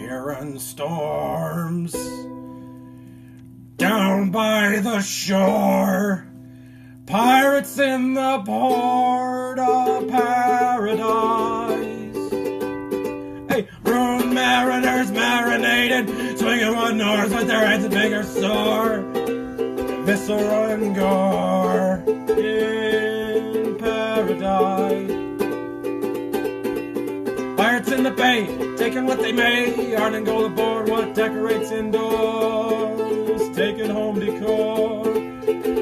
fire and storms. Down by the shore, pirates in the port of paradise. Hey, ruined mariners marinated, swinging one north with their heads and fingers sore. Viscera and gore in paradise. Pirates in the bay, taking what they may. Yarn and gold aboard, what decorates indoors. Taking home decor.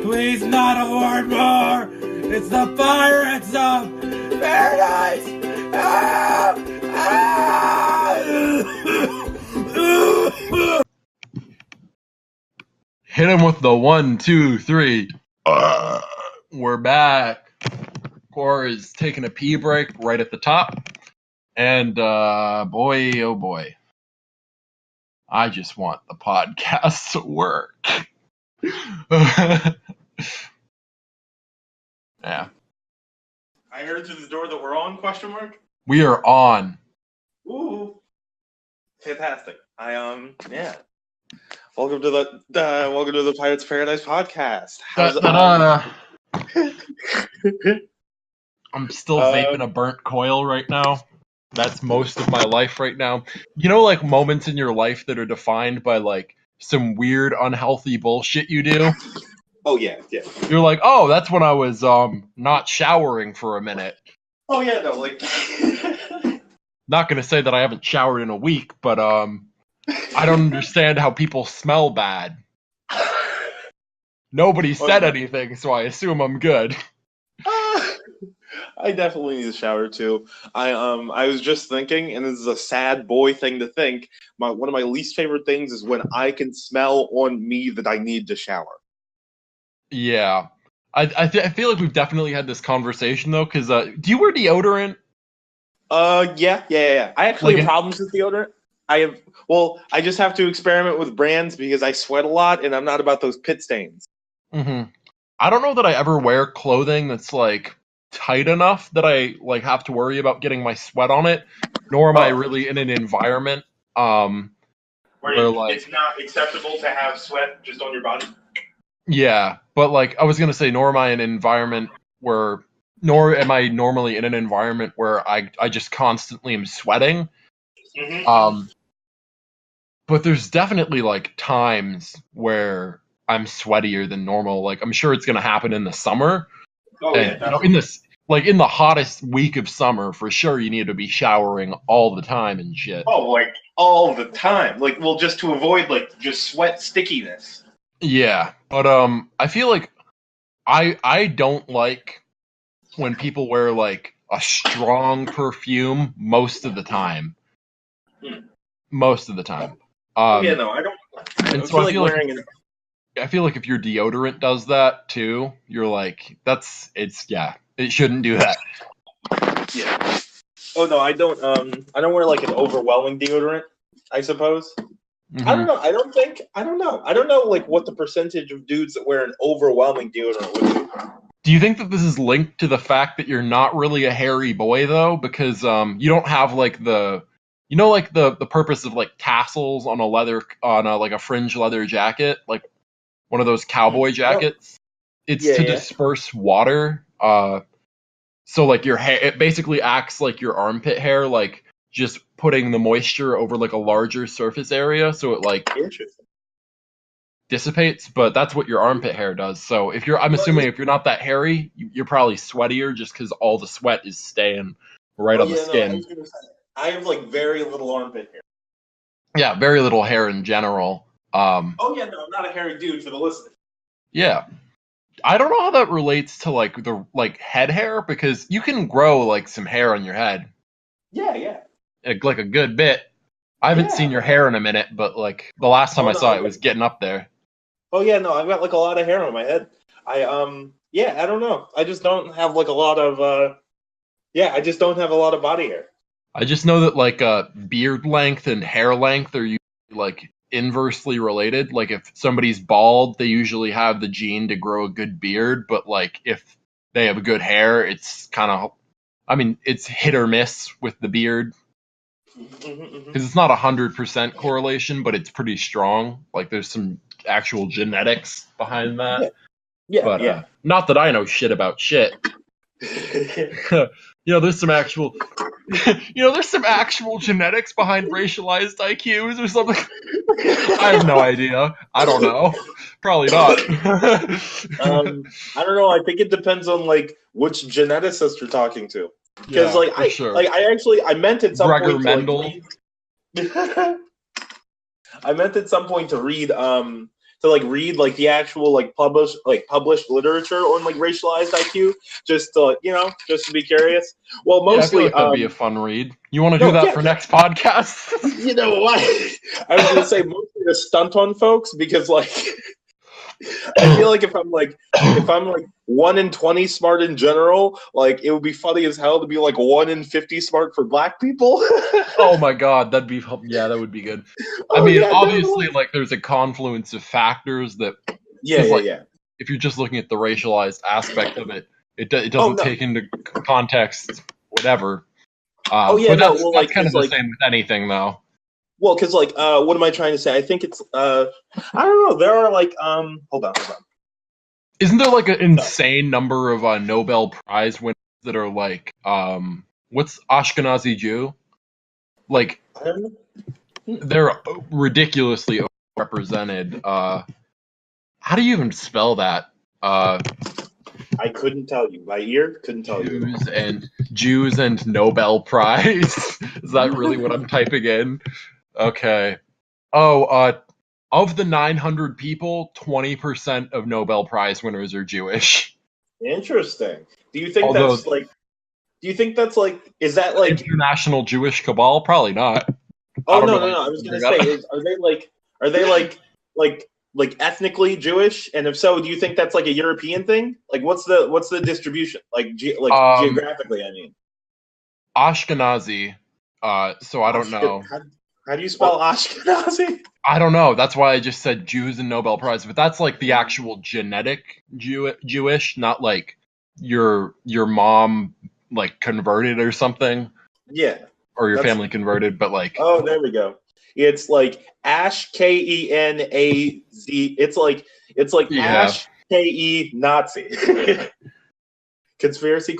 Please not a word more. It's the pirates of paradise. Ah! Ah! Hit him with the 1, 2, 3. We're back. Quara'e is taking a pee break right at the top. And boy, oh boy. I just want the podcast to work. Yeah. I heard through the door that we're on, question mark? We are on. Ooh. Fantastic. Yeah. Welcome to the Pirates Paradise podcast. How's it I'm still vaping a burnt coil right now. That's most of my life right now. You know, like moments in your life that are defined by like some weird, unhealthy bullshit you do? Oh yeah. You're like, oh, that's when I was not showering for a minute. Oh yeah, no, like Not gonna say that I haven't showered in a week, but I don't understand how people smell bad. Nobody said anything, so I assume I'm good. I definitely need a shower too. I was just thinking, and this is a sad boy thing to think. One of my least favorite things is when I can smell on me that I need to shower. Yeah, I feel like we've definitely had this conversation though. Because do you wear deodorant? Yeah. I actually have problems with deodorant. I just have to experiment with brands because I sweat a lot, and I'm not about those pit stains. Mm-hmm. I don't know that I ever wear clothing that's like tight enough that I like have to worry about getting my sweat on it, nor am I really in an environment where like it's not acceptable to have sweat just on your body. Yeah, but like I was gonna say, nor am I in an environment where, nor am I normally in an environment where I just constantly am sweating. Mm-hmm. But there's definitely like times where I'm sweatier than normal. Like I'm sure it's gonna happen in the summer. Oh, and, yeah, in the hottest week of summer, for sure, you need to be showering all the time and shit. Oh, like all the time, just to avoid just sweat stickiness. Yeah, but I feel like I don't like when people wear like a strong perfume most of the time. Most of the time. I don't. And so I feel like if your deodorant does that too, you're like, it shouldn't do that. Yeah. Oh no, I don't wear like an overwhelming deodorant, I suppose. Mm-hmm. I don't know. I don't know like what the percentage of dudes that wear an overwhelming deodorant would be. Do you think that this is linked to the fact that you're not really a hairy boy though? Because you don't have like the purpose of like tassels on a fringe leather jacket, like one of those cowboy jackets. It's to disperse water. So like your hair, it basically acts like your armpit hair, like just putting the moisture over like a larger surface area, so it like dissipates. But that's what your armpit hair does. So I'm assuming if you're not that hairy, you're probably sweatier just because all the sweat is staying right on the skin. No, I have like very little armpit hair. Yeah, very little hair in general. I'm not a hairy dude for the listeners. Yeah. I don't know how that relates to like the head hair, because you can grow like some hair on your head. Yeah. Like a good bit. I haven't seen your hair in a minute, but like the last time I saw it was getting up there. Oh yeah, no, I've got like a lot of hair on my head. I don't know. I just don't have like a lot of I just don't have a lot of body hair. I just know that like beard length and hair length are usually like inversely related. Like if somebody's bald, they usually have the gene to grow a good beard, but like if they have good hair, it's kind of, it's hit or miss with the beard. because it's not 100% correlation, but it's pretty strong. Like there's some actual genetics behind that. Yeah, But not that I know shit about shit. There's some actual there's some actual genetics behind racialized IQs or something. I have no idea. I don't know. Probably not. I don't know. I think it depends on like which geneticist you're talking to. Because I meant at some Gregor point Mendel. I meant at some point to read read like the actual like published literature on like racialized IQ, just to just to be curious. Well, mostly I feel like that'd be a fun read. You want to do that for next podcast? You know what? I was gonna say mostly to stunt on folks because like I feel like if I'm like 1 in 20 smart in general, like it would be funny as hell to be like 1 in 50 smart for black people. Oh my god, that would be good. Obviously, like there's a confluence of factors that. If you're just looking at the racialized aspect of it, it doesn't take into context whatever. But that's kind of the same with anything, though. Well, because what am I trying to say? I think it's I don't know. There are like hold on. Isn't there like an insane number of Nobel Prize winners that are like what's Ashkenazi Jew? Like they're ridiculously represented. How do you even spell that? I couldn't tell you. My ear couldn't tell you. Jews and Nobel Prize. Is that really what I'm typing in? Okay. Of the 900 people, 20% of Nobel Prize winners are Jewish. Interesting. Do you think that's like? Is that like international Jewish cabal? Probably not. Oh no! I was gonna say, are they like ethnically Jewish? And if so, do you think that's like a European thing? Like, what's the distribution? Geographically, I mean. Ashkenazi. So I don't know. How do you spell Ashkenazi? I don't know. That's why I just said Jews and Nobel Prize. But that's like the actual genetic Jewish, not like your mom like converted or something. Yeah. Or your family converted, but like. Oh, there we go. It's like Ash Kenaz. It's like Ash Ke Nazi. Conspiracy ?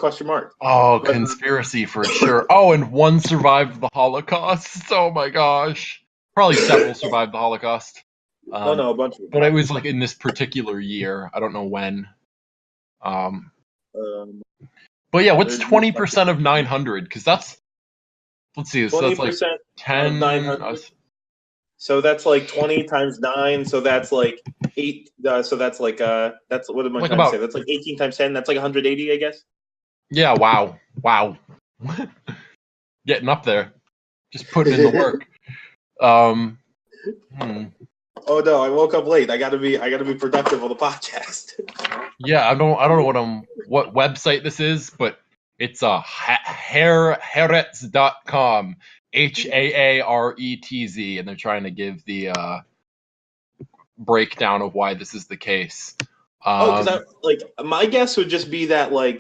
Oh, conspiracy for sure. Oh, and one survived the Holocaust. Oh my gosh. Probably several survived the Holocaust. A bunch of them. But it was like in this particular year. I don't know when. But yeah, what's 20% of 900? Because that's. Let's see. So that's like 10. 900. So that's like 20 times 9. So that's like 8. So that's like that's what am I trying to say? That's like 18 times 10. That's like 180, I guess. Yeah. Wow. Getting up there. Just putting in the work. Oh no! I woke up late. I gotta be productive on the podcast. Yeah, I don't know what website this is, but it's haaretz.com. HAARETZ, and they're trying to give the breakdown of why this is the case. Because my guess would just be that my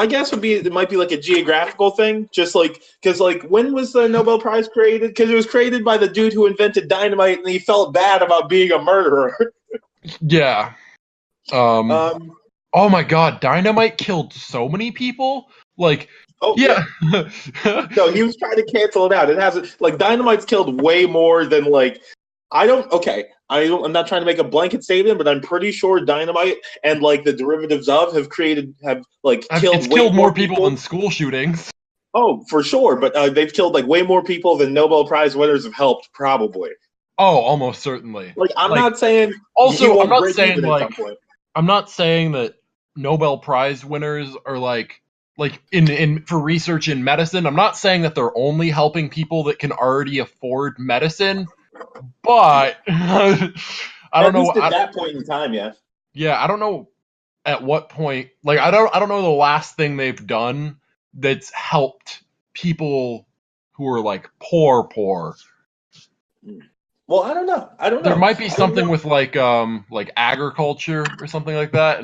guess would be it might be like a geographical thing, just like because like when was the Nobel Prize created? Because it was created by the dude who invented dynamite, and he felt bad about being a murderer. Yeah. Oh my God, dynamite killed so many people. Like. Oh yeah. No, he was trying to cancel it out. It hasn't dynamite's killed way more than I'm not trying to make a blanket statement, but I'm pretty sure dynamite and the derivatives have killed it's killed more people than school shootings. Oh, for sure, but they've killed way more people than Nobel Prize winners have helped, probably. Oh, almost certainly. I'm not saying. Also, I'm not saying that Nobel Prize winners are in for research in medicine. I'm not saying that they're only helping people that can already afford medicine, but I don't know at that point in time. Yeah, I don't know at what point. I don't know the last thing they've done that's helped people who are poor. Well, I don't know. There might be something with agriculture or something like that,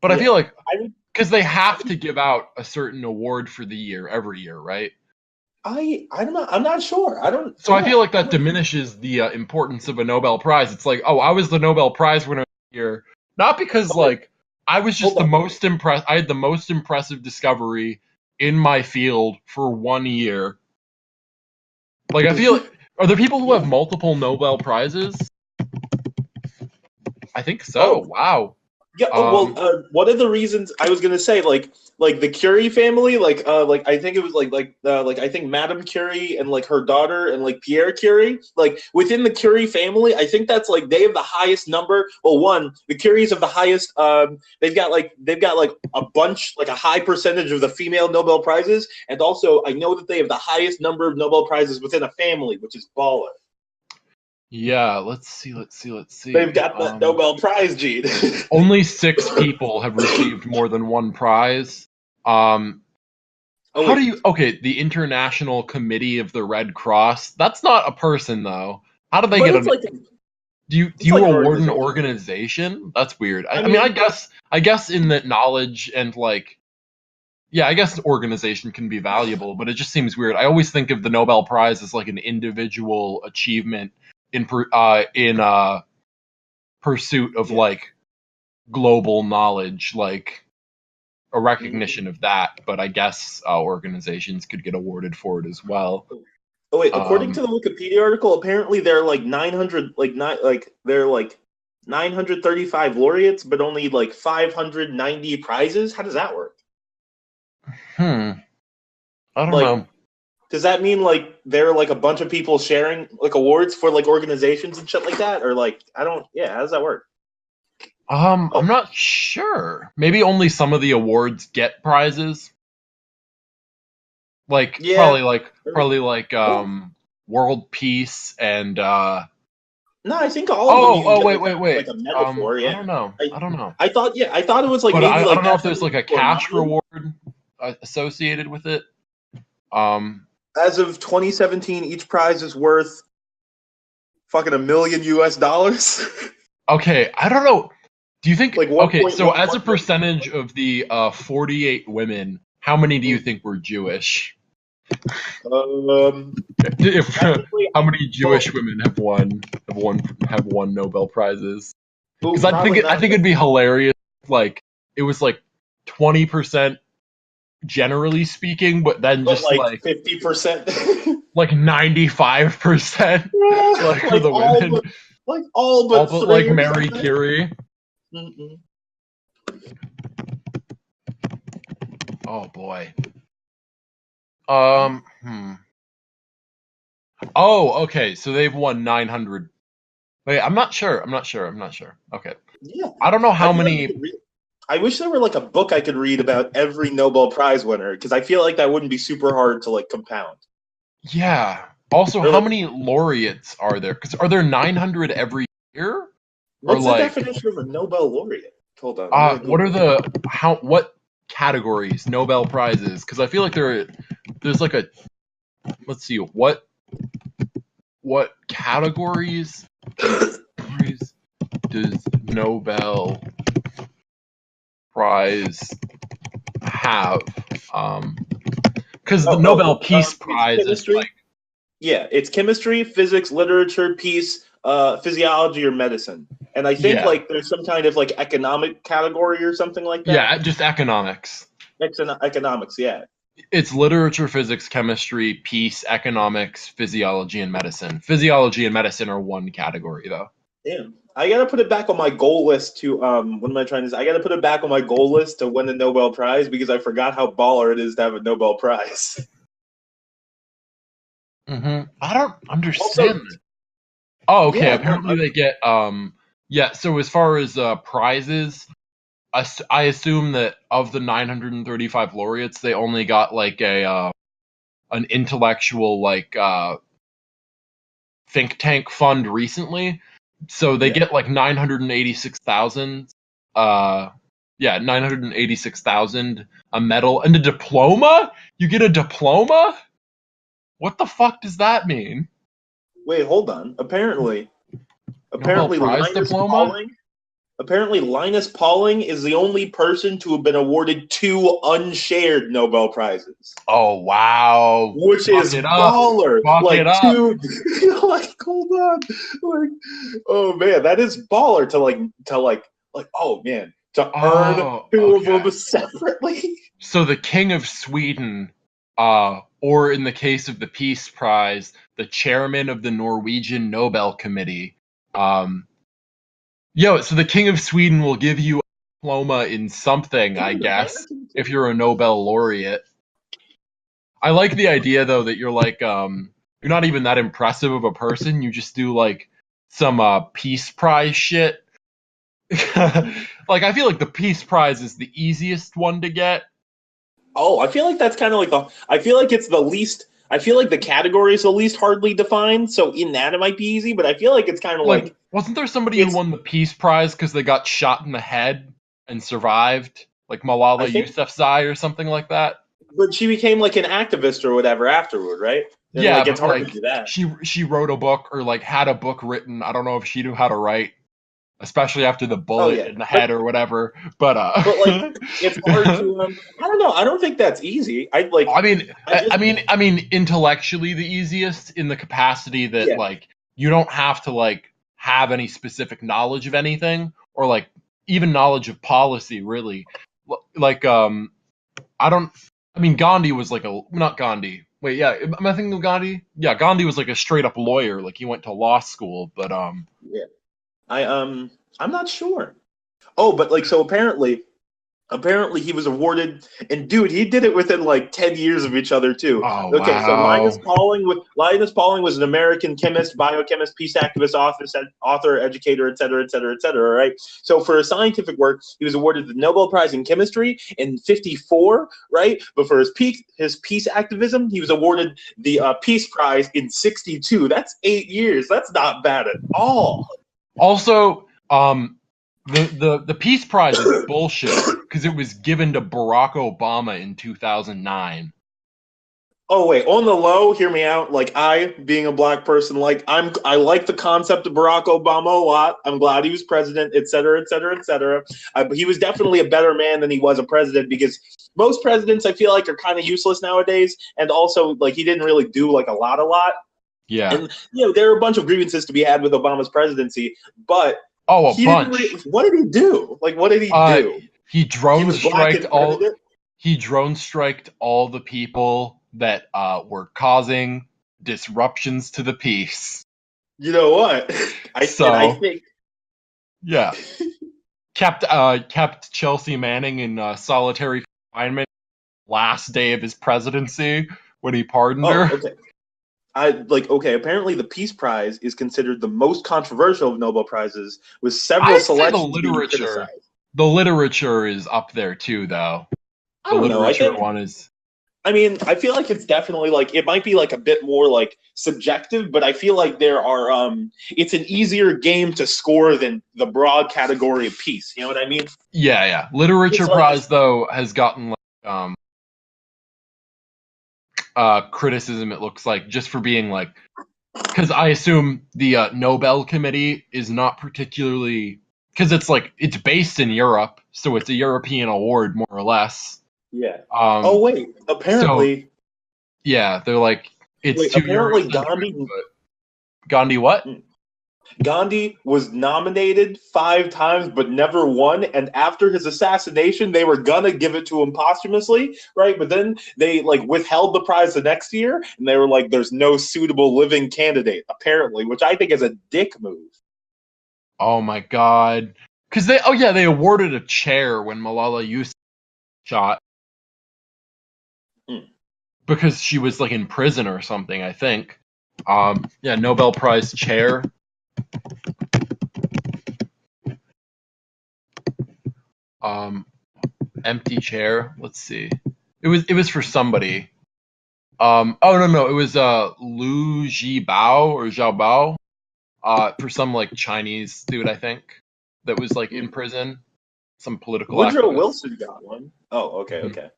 but I feel because they have to give out a certain award for the year every year, right? I don't know. I'm not sure. I don't. So I Yeah, feel like that diminishes the importance of a Nobel Prize. It's like, oh, I was the Nobel Prize winner here, not because Okay, like I was just hold the on. most impressed. I had the most impressive discovery in my field for 1 year. Like I feel, are there people who have Yeah. multiple Nobel Prizes? I think so. Oh, Wow. yeah. Oh, well, one of the reasons I was gonna say, like the Curie family, like I think it was like I think Madame Curie and like her daughter and like Pierre Curie, like within the Curie family, I think that's like they have the highest number. Well, one, the Curies have the highest. They've got like a bunch, like a high percentage of the female Nobel prizes, and also I know that they have the highest number of Nobel prizes within a family, which is baller. Yeah. Let's see. Let's see. Let's They've see. got that Nobel Prize, Gene. Only 6 people have received more than one prize. Oh How do wait, you? Okay, the International Committee of the Red Cross. That's not a person though. How do they but get it's an? like Do it's you like an award an organization. organization? That's weird. I I mean, mean, I guess in that knowledge and like, yeah, I guess an organization can be valuable, but it just seems weird. I always think of the Nobel Prize as like an individual achievement in pursuit of yeah. like global knowledge, like a Mm. recognition of that. But I guess organizations could get awarded for it as well. Oh wait, according to Um, the Wikipedia article, apparently there are like 900, they're like 935 laureates, but only like 590 prizes. How does that work? hmm, I don't Like, know. does that mean like there are like a bunch of people sharing like awards for like organizations and shit like that, or like I don't? Yeah, how does that work? I'm Oh, not sure. Maybe only some of the awards get prizes. Like yeah. probably like Well, world peace and no, I think all of them you can get like wait. a metaphor. I Yeah, don't know. I I don't know. I thought yeah, I thought it was like But maybe I like don't know if that's there's like a for cash money. reward associated with it. Um As of 2017, each prize is worth fucking $1 million US. okay, I don't know. Do you think Like okay, so as a 1.11 million. percentage of the 48 women, how many do you Mm. think were Jewish? Um, If Technically, how many well, Jewish women have won Nobel prizes? Because probably I not. think it'd be hilarious. Like it was like 20% generally speaking, but then But just like 50%. like 95% like for like the all women, but all all but but three like or Mary something. Curie. Mm-mm. Oh boy. Hmm. Oh, okay. So they've won 900. Wait, I'm not sure. I'm not sure. Okay. Yeah, I don't know I how feel like you many. could read. I wish there were like a book I could read about every Nobel Prize winner because I feel like that wouldn't be super hard to like compound. Yeah. Also, Or how like, many laureates are there? Because are there 900 every year? Or what's the like, definition of a Nobel laureate? Hold on, I'm gonna what are Google. what categories Nobel prizes? Because I feel like there's like a let's see what categories does Nobel Prize have? Because the Nobel Peace It's Prize is like chemistry. Yeah, it's chemistry, physics, literature, peace, physiology, or medicine. And I think yeah like there's some kind of like economic category or something like that. just economics. Economics, yeah. It's literature, physics, chemistry, peace, economics, physiology, and medicine. Physiology and medicine are one category though. Damn. I gotta put it back on my goal list to what am I trying to say? I gotta put it back on my goal list to win the Nobel Prize because I forgot how baller it is to have a Nobel Prize. I don't Also, understand. Oh, okay. yeah, no, Apparently they get yeah, so as far as prizes, I assume that of the 935 laureates, they only got like a an intellectual like think tank fund recently. So they yeah. get like 986,000 yeah, 986,000 a medal and a diploma? You get a diploma? What the fuck does that mean? Wait, hold on. Nobel Apparently, Prize Linus diploma? Pauling. Apparently, Linus Pauling is the only person to have been awarded 2 unshared Nobel Prizes, Oh wow! which Fuck is it up! baller. Fuck it Like up! two, like hold on, like oh man, that is baller to oh man, to earn Oh, 2 of okay. them separately. So the King of Sweden, or in the case of the Peace Prize, the chairman of the Norwegian Nobel Committee. So the King of Sweden will give you a diploma in something, I He's guess, American if too. you're a Nobel laureate. I like the idea though that you're like you're not even that impressive of a person. You just do like some Peace Prize shit. Like I feel like the Peace Prize is the easiest one to get. Oh, I feel like that's kind of like the. I feel like it's the least. I feel like the category is the least hardly defined. So in that, it might be easy, but I feel like it's kind of Like, like wasn't there somebody who it's. won the Peace Prize because they got shot in the head and survived? Like I Malala think, Yousafzai or something like that? but she became like an activist or whatever afterward, right? And Yeah, like it's but hard to like do that. she wrote a book or like had a book written. I don't know if she knew how to write, especially after the Oh bullet yeah, in the head or whatever. But but like it's hard to. I don't know. I don't think that's easy. I like. I mean, I just I mean, intellectually the easiest in the capacity that yeah. like you don't have to like have any specific knowledge of anything or like even knowledge of policy really. Like I don't. I mean, Gandhi was like a not Gandhi. Wait, yeah, am I thinking of Gandhi? Yeah, Gandhi was like a straight up lawyer. Like he went to law school, but Yeah. I I'm not sure. Oh, but like so apparently he was awarded, and dude, he did it within like 10 years of each other too. oh Okay, so wow. Linus Pauling was an American chemist, biochemist, peace activist, author, educator, etc., etc., etc., right? So for his scientific work he was awarded the Nobel Prize in chemistry in 54, right? But for his peace activism he was awarded the Peace Prize in 62. That's 8 years. That's not bad at all. Also, the Peace Prize is bullshit because it was given to Barack Obama in 2009. Oh wait, on the low, hear me out. Like I, being a black person, I like the concept of Barack Obama a lot. I'm glad he was president, et cetera, et cetera, et cetera. He was definitely a better man than he was a president because most presidents I feel like are kind of useless nowadays, and also like he didn't really do like a lot. Yeah. And there are a bunch of grievances to be had with Obama's presidency, but Oh, a he didn't. bunch. What did he do? Like what did he Uh, do? he He drone was black striked and all. president. He drone striked all the people that were causing disruptions to the peace. You know what? I So think yeah, kept Chelsea Manning in solitary confinement last day of his presidency when he pardoned oh, her. okay. I like okay. Apparently, the Peace Prize is considered the most controversial of Nobel prizes, with several I'd say the selections being literature, criticized. the literature is up there too, though. I The don't know. literature one is. I mean, I feel like it's definitely like it might be like a bit more like subjective, but I feel like there are it's an easier game to score than the broad category of peace. You know what I mean? Yeah. It's Literature like prize though has gotten like criticism. It looks like just for being like because I assume the Nobel Committee is not particularly because it's like it's based in Europe, so it's a European award more or less. yeah. Oh Um, wait, so yeah, they're like it's too apparently Eurocentric, but Gandhi what? Gandhi was nominated 5 times but never won. And after his assassination, they were gonna give it to him posthumously, right? But then they like withheld the prize the next year, and they were like, "There's no suitable living candidate," apparently, which I think is a dick move. Oh my God, because they awarded a chair when Malala Yousafzai shot Hmm. because she was like in prison or something. I think. Yeah, Nobel Prize chair. Um, empty chair. Let's see. It was for somebody. Oh no, it was Lu Zhibao or Xiaobao. For some like Chinese dude, I think, that was like in Hmm. prison. Some political Woodrow activist. Wilson got one. Oh, okay, Mhm. okay.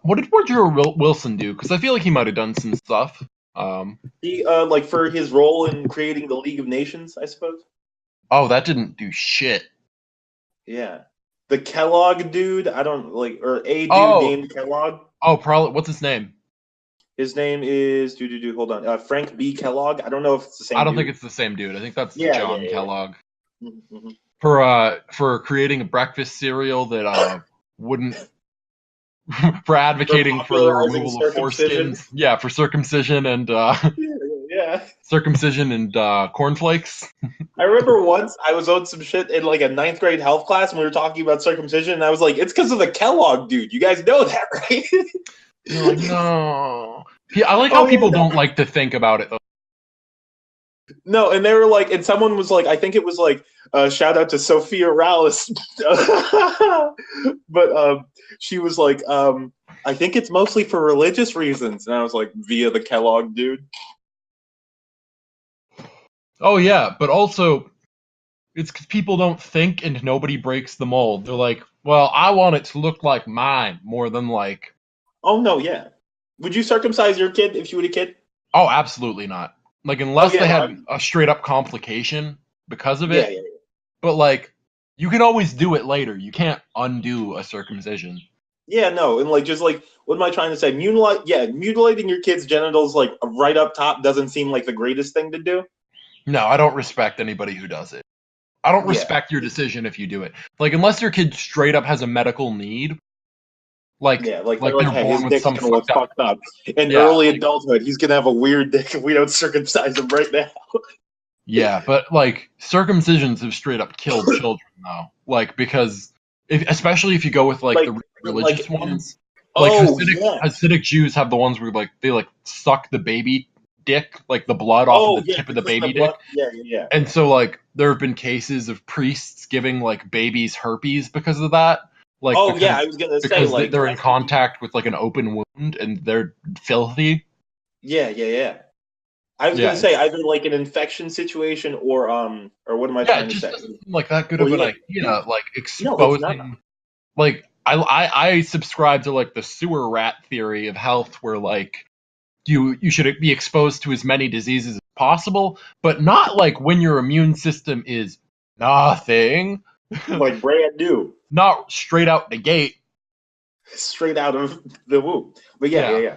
What did Woodrow Wilson do? Because I feel like he might have done some stuff. He like for his role in creating the League of Nations, I suppose. Oh, that didn't do shit. Yeah. The Kellogg dude, I don't like, or a dude Oh, named Kellogg. probably. What's his name? His name is hold on, Frank B. Kellogg. I don't know if it's the I same don't think dude. it's the same dude. I think that's Yeah, John Kellogg. yeah. Mhm. For creating a breakfast cereal that wouldn't for For advocating for the popularizing removal of circumcision. foreskins. Yeah, for circumcision and Yeah. cornflakes. I remember once I was on some shit in like a ninth grade health class, and we were talking about circumcision, and I was like, "It's because of the Kellogg dude. You guys know that, right?" You're like, no. I like how Oh yeah, people no. don't like to think about it though. No, and they were like, and someone was like, I think it was like, shout out to Sophia Rallis, but she was like, I think it's mostly for religious reasons, and I was like, via the Kellogg dude. Oh yeah, but also it's because people don't think and nobody breaks the mold. They're like, well, I want it to look like mine more than like. Oh no, yeah. Would you circumcise your kid if you were a kid? Oh, absolutely not. Like Oh unless yeah, they no, had a straight up complication because of yeah, it. yeah. But like, you can always do it later. You can't undo a circumcision. Yeah, no, and like just like what am I trying to say? Mutilating your kid's genitals like right up top doesn't seem like the greatest thing to do. No, I don't respect anybody who does it. I don't Yeah, respect your decision if you do it. Like unless your kid straight up has a medical need, like yeah, like they're like like, they're hey, his born with dick's some gonna look fucked up. fucked up. In Yeah, early adulthood, he's gonna have a weird dick if we don't circumcise him right now. yeah, but like circumcisions have straight up killed children though. Like because especially if you go with like Like, the like, religious ones, like oh yeah, Hasidic Jews have the ones where like they like suck the baby dick, like the blood off of oh the yeah, tip of the because of the baby blood. dick. Yeah, yeah, yeah. And so like there have been cases of priests giving like babies herpes because of that. Like Oh yeah, I was gonna say like they're in contact with like an open wound and they're filthy. yeah, yeah, yeah. I was Yeah, gonna say either like an infection situation or what am I yeah, it trying to just say? doesn't seem like that good Well, of an yeah, yeah. idea. Like No, it's not. exposing, like I subscribe to like the sewer rat theory of health, where like you should be exposed to as many diseases as possible, but not like when your immune system is nothing, Like brand new, not straight out the gate. straight out of the womb. But yeah, yeah, Yeah. yeah.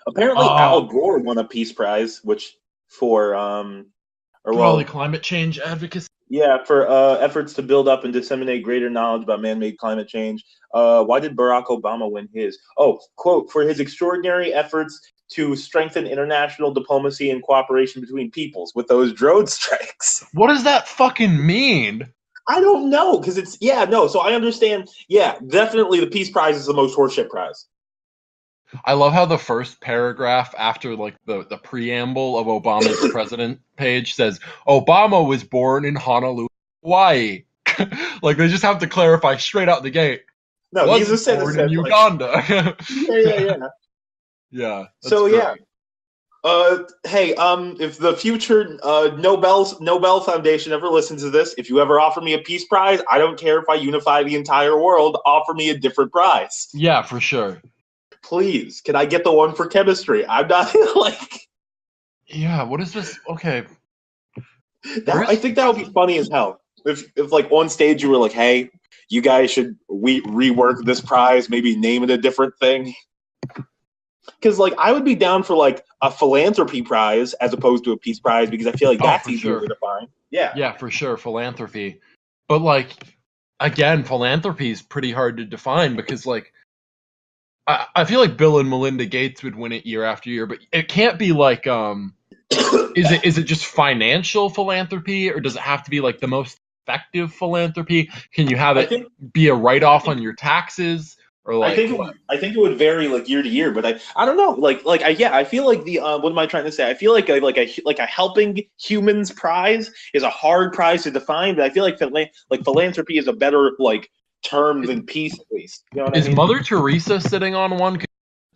Apparently, Al Gore won a Peace Prize, which for or Probably well, climate change advocacy. yeah, for efforts to build up and disseminate greater knowledge about man-made climate change. Why did Barack Obama win his? Oh, quote, for his extraordinary efforts to strengthen international diplomacy and cooperation between peoples with those drone strikes. What does that fucking mean? I don't know because it's yeah no. So I understand. Yeah, definitely the Peace Prize is the most horseshit prize. I love how the first paragraph after like the preamble of Obama's president page says Obama was born in Honolulu, Hawaii. Like they just have to clarify straight out the gate. No, he's a Wasn't born in citizen. Like Uganda. yeah, yeah, yeah. Yeah, that's So great. yeah. Hey, if the future Nobel Foundation ever listens to this, if you ever offer me a peace prize, I don't care if I unify the entire world. Offer me a different prize, Yeah, for sure. please. Can I get the one for chemistry? I'm not like Yeah, what is this? Okay. that. I think that would be funny as hell. If like on stage you were like, hey, you guys should rework this prize, maybe name it a different thing. Because like I would be down for like a philanthropy prize as opposed to a peace prize because I feel like that's for easier sure. to define. Yeah. Yeah, for sure, philanthropy. But like again, philanthropy is pretty hard to define because like I feel like Bill and Melinda Gates would win it year after year, but it can't be like is it just financial philanthropy or does it have to be like the most effective philanthropy? Can you have I it think be a write off on your taxes or I like think what? I think it would vary like year to year, but I don't know. I feel like the what am I trying to say? I feel like a helping humans prize is a hard prize to define, but I feel like philanthropy is a better like term than peace at least. You know what I Is mean? Mother Teresa sitting on one?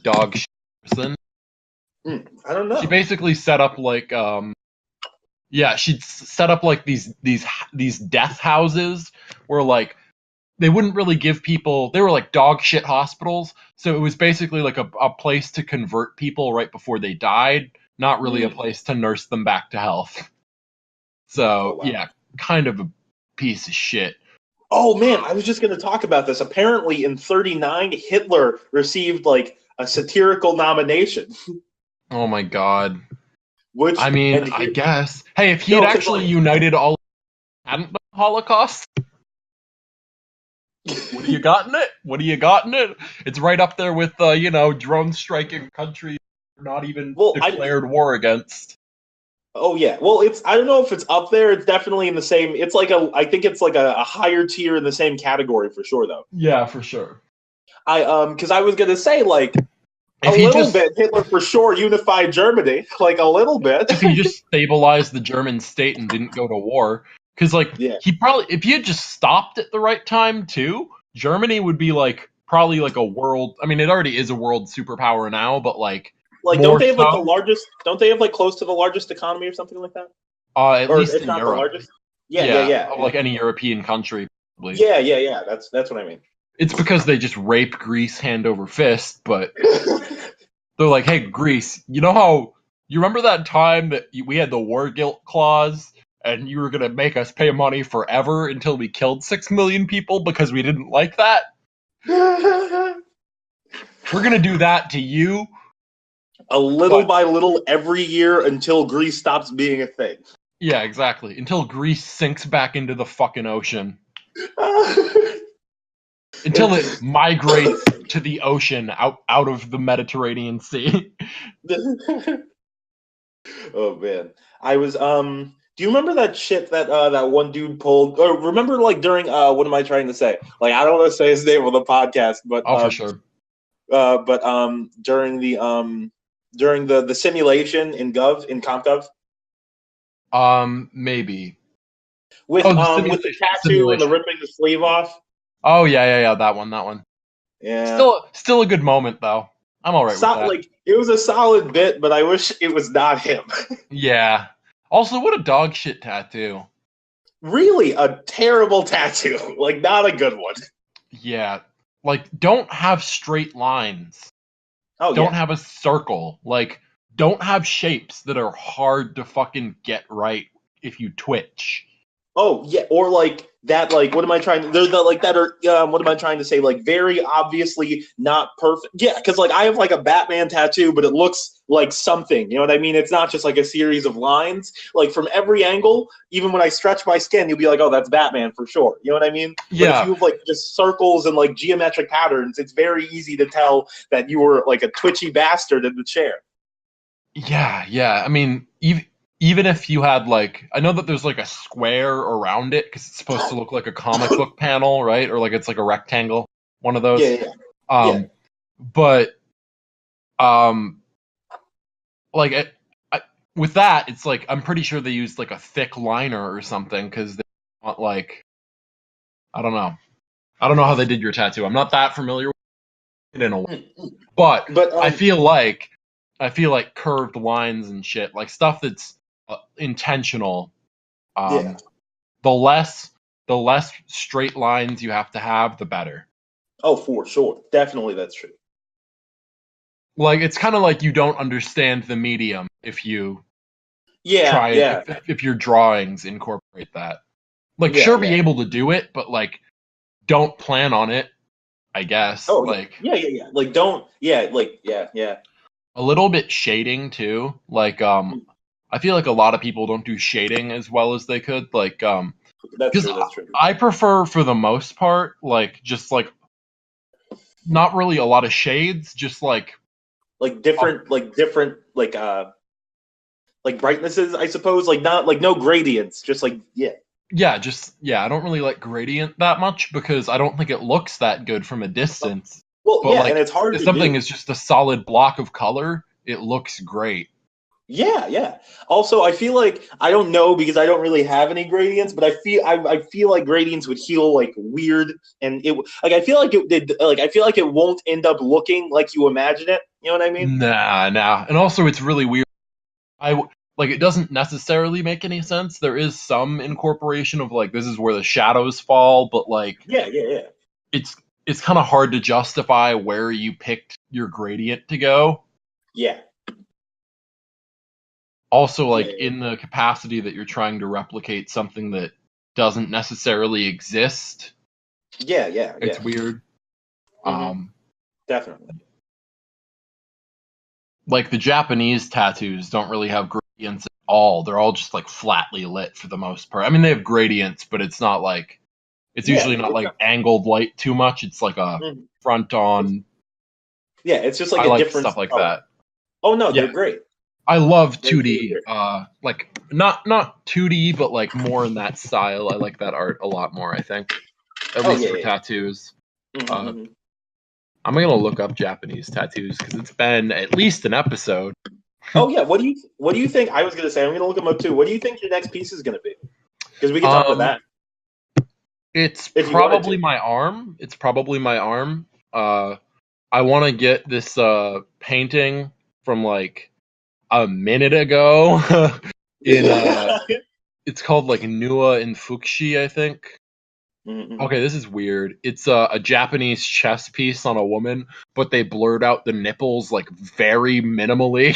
Dog shit person. I don't She know. basically set up like yeah, she'd set up like these death houses where like they wouldn't really give people, they were like dog shit hospitals, so it was basically like a place to convert people right before they died, not really a place to nurse them back to health. Oh So wow. yeah, kind of a piece of shit. Oh man, I was just going to talk about this. Apparently, in '39, Hitler received like a satirical nomination. Oh my god. Which I mean, and I here, guess. Hey, if he had no, because actually like, united all hadn't been the Holocaust, what do you got in it? What do you got in it? It's right up there with drone striking countries not even well, declared war against. oh yeah, well, I don't know if it's up there. It's definitely in the same. It's like I think it's like a higher tier in the same category for sure, though. Yeah, for sure. Because I was going to say like. A If he little just bit, Hitler for sure unified Germany, like a little bit. if he just stabilized the German state and didn't go to war, because like Yeah, if he had just stopped at the right time too, Germany would be like probably like a world. I mean, it already is a world superpower now, but like like don't more they have like the so. largest? Don't they have like close to the largest economy or something like that? At Or least if in not the Europe. largest? Yeah, yeah, Yeah, yeah, of like any European country, probably. yeah, yeah, yeah. That's what I mean. It's because they just rape Greece hand over fist, but they're like, hey, Greece, you remember that time that we had the war guilt clause and you were going to make us pay money forever until we killed 6 million people because we didn't like that? We're going to do that to you. A little by little every year until Greece stops being a thing. Yeah, exactly. Until Greece sinks back into the fucking ocean. Until it migrates to the ocean out of the Mediterranean Sea. Oh man, I was Do you remember that shit that that one dude pulled? Or remember like during what am I trying to say? Like I don't want to say his name on the podcast, Oh, for sure. During the simulation in CompGov Maybe. with Oh, the with the simulation. tattoo and the ripping the sleeve off. Oh, yeah, that one. Yeah, Still a good moment though. I'm all right with that. like it was a solid bit, but I wish it was not him. Yeah. Also, what a dog shit tattoo. Really, a terrible tattoo. Like not a good one. Yeah. Like, don't have straight lines. Oh Don't yeah. have a circle. Like, don't have shapes that are hard to fucking get right if you twitch. Oh yeah, or like that. Like, what am I trying to? They're the like that are. What am I trying to say? Like, very obviously not perfect. Yeah, because like I have like a Batman tattoo, but it looks like something. You know what I mean? It's not just like a series of lines. Like from every angle, even when I stretch my skin, you'll be like, oh, that's Batman for sure. You know what I mean? Yeah. But if you have like just circles and like geometric patterns, it's very easy to tell that you were like a twitchy bastard in the chair. Yeah. I mean, even if you had like, I know that there's like a square around it because it's supposed to look like a comic book panel, right? Or like it's like a rectangle, one of those. Yeah. But like with that, it's like I'm pretty sure they used like a thick liner or something because they want like I don't know how they did your tattoo. I'm not that familiar with it in a way, but I feel like curved lines and shit, like stuff that's intentional. The less straight lines you have to have, the better. Oh, for sure, definitely, that's true. Like it's kind of like you don't understand the medium if you try it. If your drawings incorporate that, like be able to do it, but like don't plan on it. I guess. Oh like yeah. Like don't yeah. A little bit shading too. Like I feel like a lot of people don't do shading as well as they could. Like that's true. I prefer for the most part like just like not really a lot of shades, just like different brightnesses, I suppose. Like not like no gradients, just like I don't really like gradient that much because I don't think it looks that good from a distance. Well, but like, and it's hard if to something do. is just a solid block of color, it looks great. Yeah. Also, I feel like I don't know because I don't really have any gradients, but I feel like gradients would heal like weird, and it like I feel like it did like I feel like it won't end up looking like you imagine it. You know what I mean? Nah. And also, it's really weird. Like it doesn't necessarily make any sense. There is some incorporation of like this is where the shadows fall, but like yeah. It's kind of hard to justify where you picked your gradient to go. Yeah. Also, like in the capacity that you're trying to replicate something that doesn't necessarily exist. Yeah. It's weird. Definitely. Like the Japanese tattoos don't really have gradients at all. They're all just like flatly lit for the most part. I mean, they have gradients, but it's not like it's usually not like angled light too much. It's like a front on. Yeah, it's just like I a like different stuff like that. Oh no, they're great. I love 2D, like not 2D, but like more in that style. I like that art a lot more. I think, at least for tattoos. I'm gonna look up Japanese tattoos because it's been at least an episode. Oh yeah, what do you think? I was gonna say I'm gonna look them up too. What do you think your next piece is gonna be? Because we can talk about that. It's probably my arm. It's probably my arm. I want to get this painting from like a minute ago. It's called like Nua in Fukushi, I think. Okay, this is weird. It's a Japanese chess piece on a woman, but they blurred out the nipples like very minimally.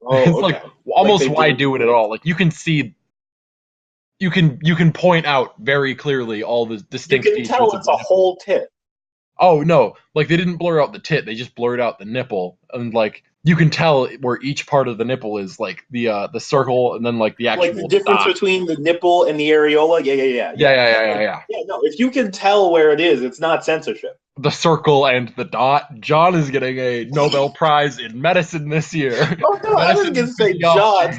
It's like almost why do it at all? Like you can see, you can point out very clearly all the distinct features. You can tell it's a whole tit. Oh no, like they didn't blur out the tit, they just blurred out the nipple, and like you can tell where each part of the nipple is, like the circle, and then like the actual like the difference between the nipple and the areola. Yeah. Yeah, no, if you can tell where it is, it's not censorship. The circle and the dot. John is getting a Nobel Prize in medicine this year. Oh no, I was gonna say John.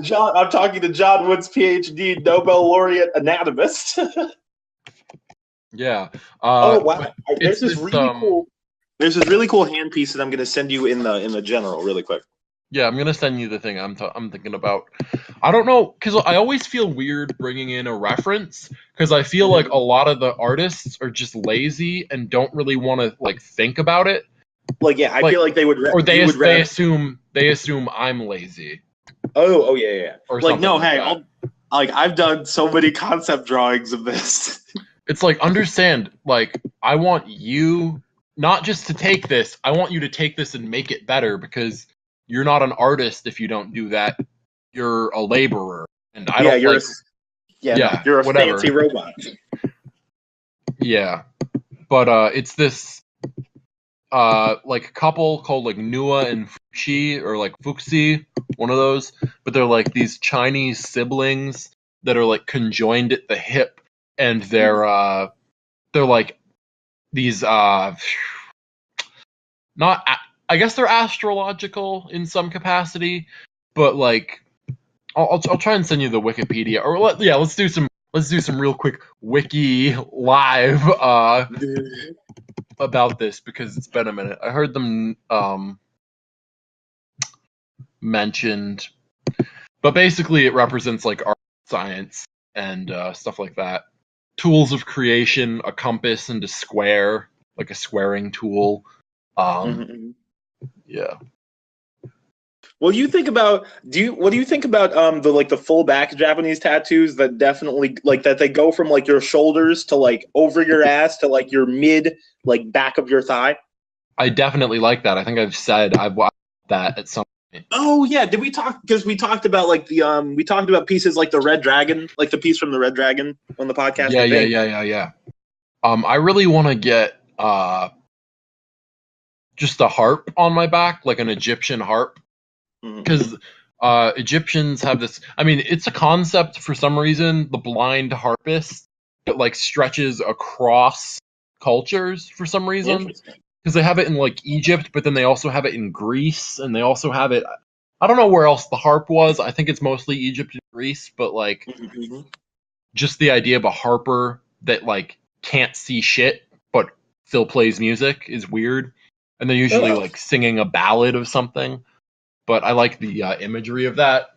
John, I'm talking to John Woods, PhD, Nobel laureate anatomist. Yeah. Oh wow! There's this really cool. There's this really cool hand piece that I'm going to send you in the general really quick. Yeah, I'm going to send you the thing I'm thinking about. I don't know, because I always feel weird bringing in a reference, because I feel like a lot of the artists are just lazy and don't really want to like think about it. Like yeah, I feel like they would. They assume I'm lazy. Oh yeah. Or like no, like hey, I've done so many concept drawings of this. It's like, understand, like, I want you not just to take this, I want you to take this and make it better, because you're not an artist if you don't do that. You're a laborer. And I don't you're like... you're a whatever. fancy robot. Yeah. But it's this like couple called like Nua and Fukushi, or like Fuxi, one of those. But they're like these Chinese siblings that are like conjoined at the hip. And they're like these not I guess they're astrological in some capacity, but like I'll try and send you the Wikipedia, or let's do some real quick wiki live about this, because it's been a minute. I heard them mentioned, but basically it represents like art, science, and stuff like that. Tools of creation, a compass, and a square, like a squaring tool. Yeah. What do you think about the full back Japanese tattoos that definitely like that they go from like your shoulders to like over your ass to like your mid like back of your thigh? I definitely like that. I think I've said I've watched that at some point. Oh yeah, did we talk? Because we talked about like we talked about pieces like the Red Dragon, like the piece from the Red Dragon on the podcast. Yeah. I really want to get just a harp on my back, like an Egyptian harp, because Egyptians have this. I mean, it's a concept for some reason. The blind harpist, it like stretches across cultures for some reason. Because they have it in like Egypt, but then they also have it in Greece, and they also have it. I don't know where else the harp was. I think it's mostly Egypt and Greece, but like just the idea of a harper that like can't see shit but still plays music is weird. And they're usually like singing a ballad of something. But I like the imagery of that.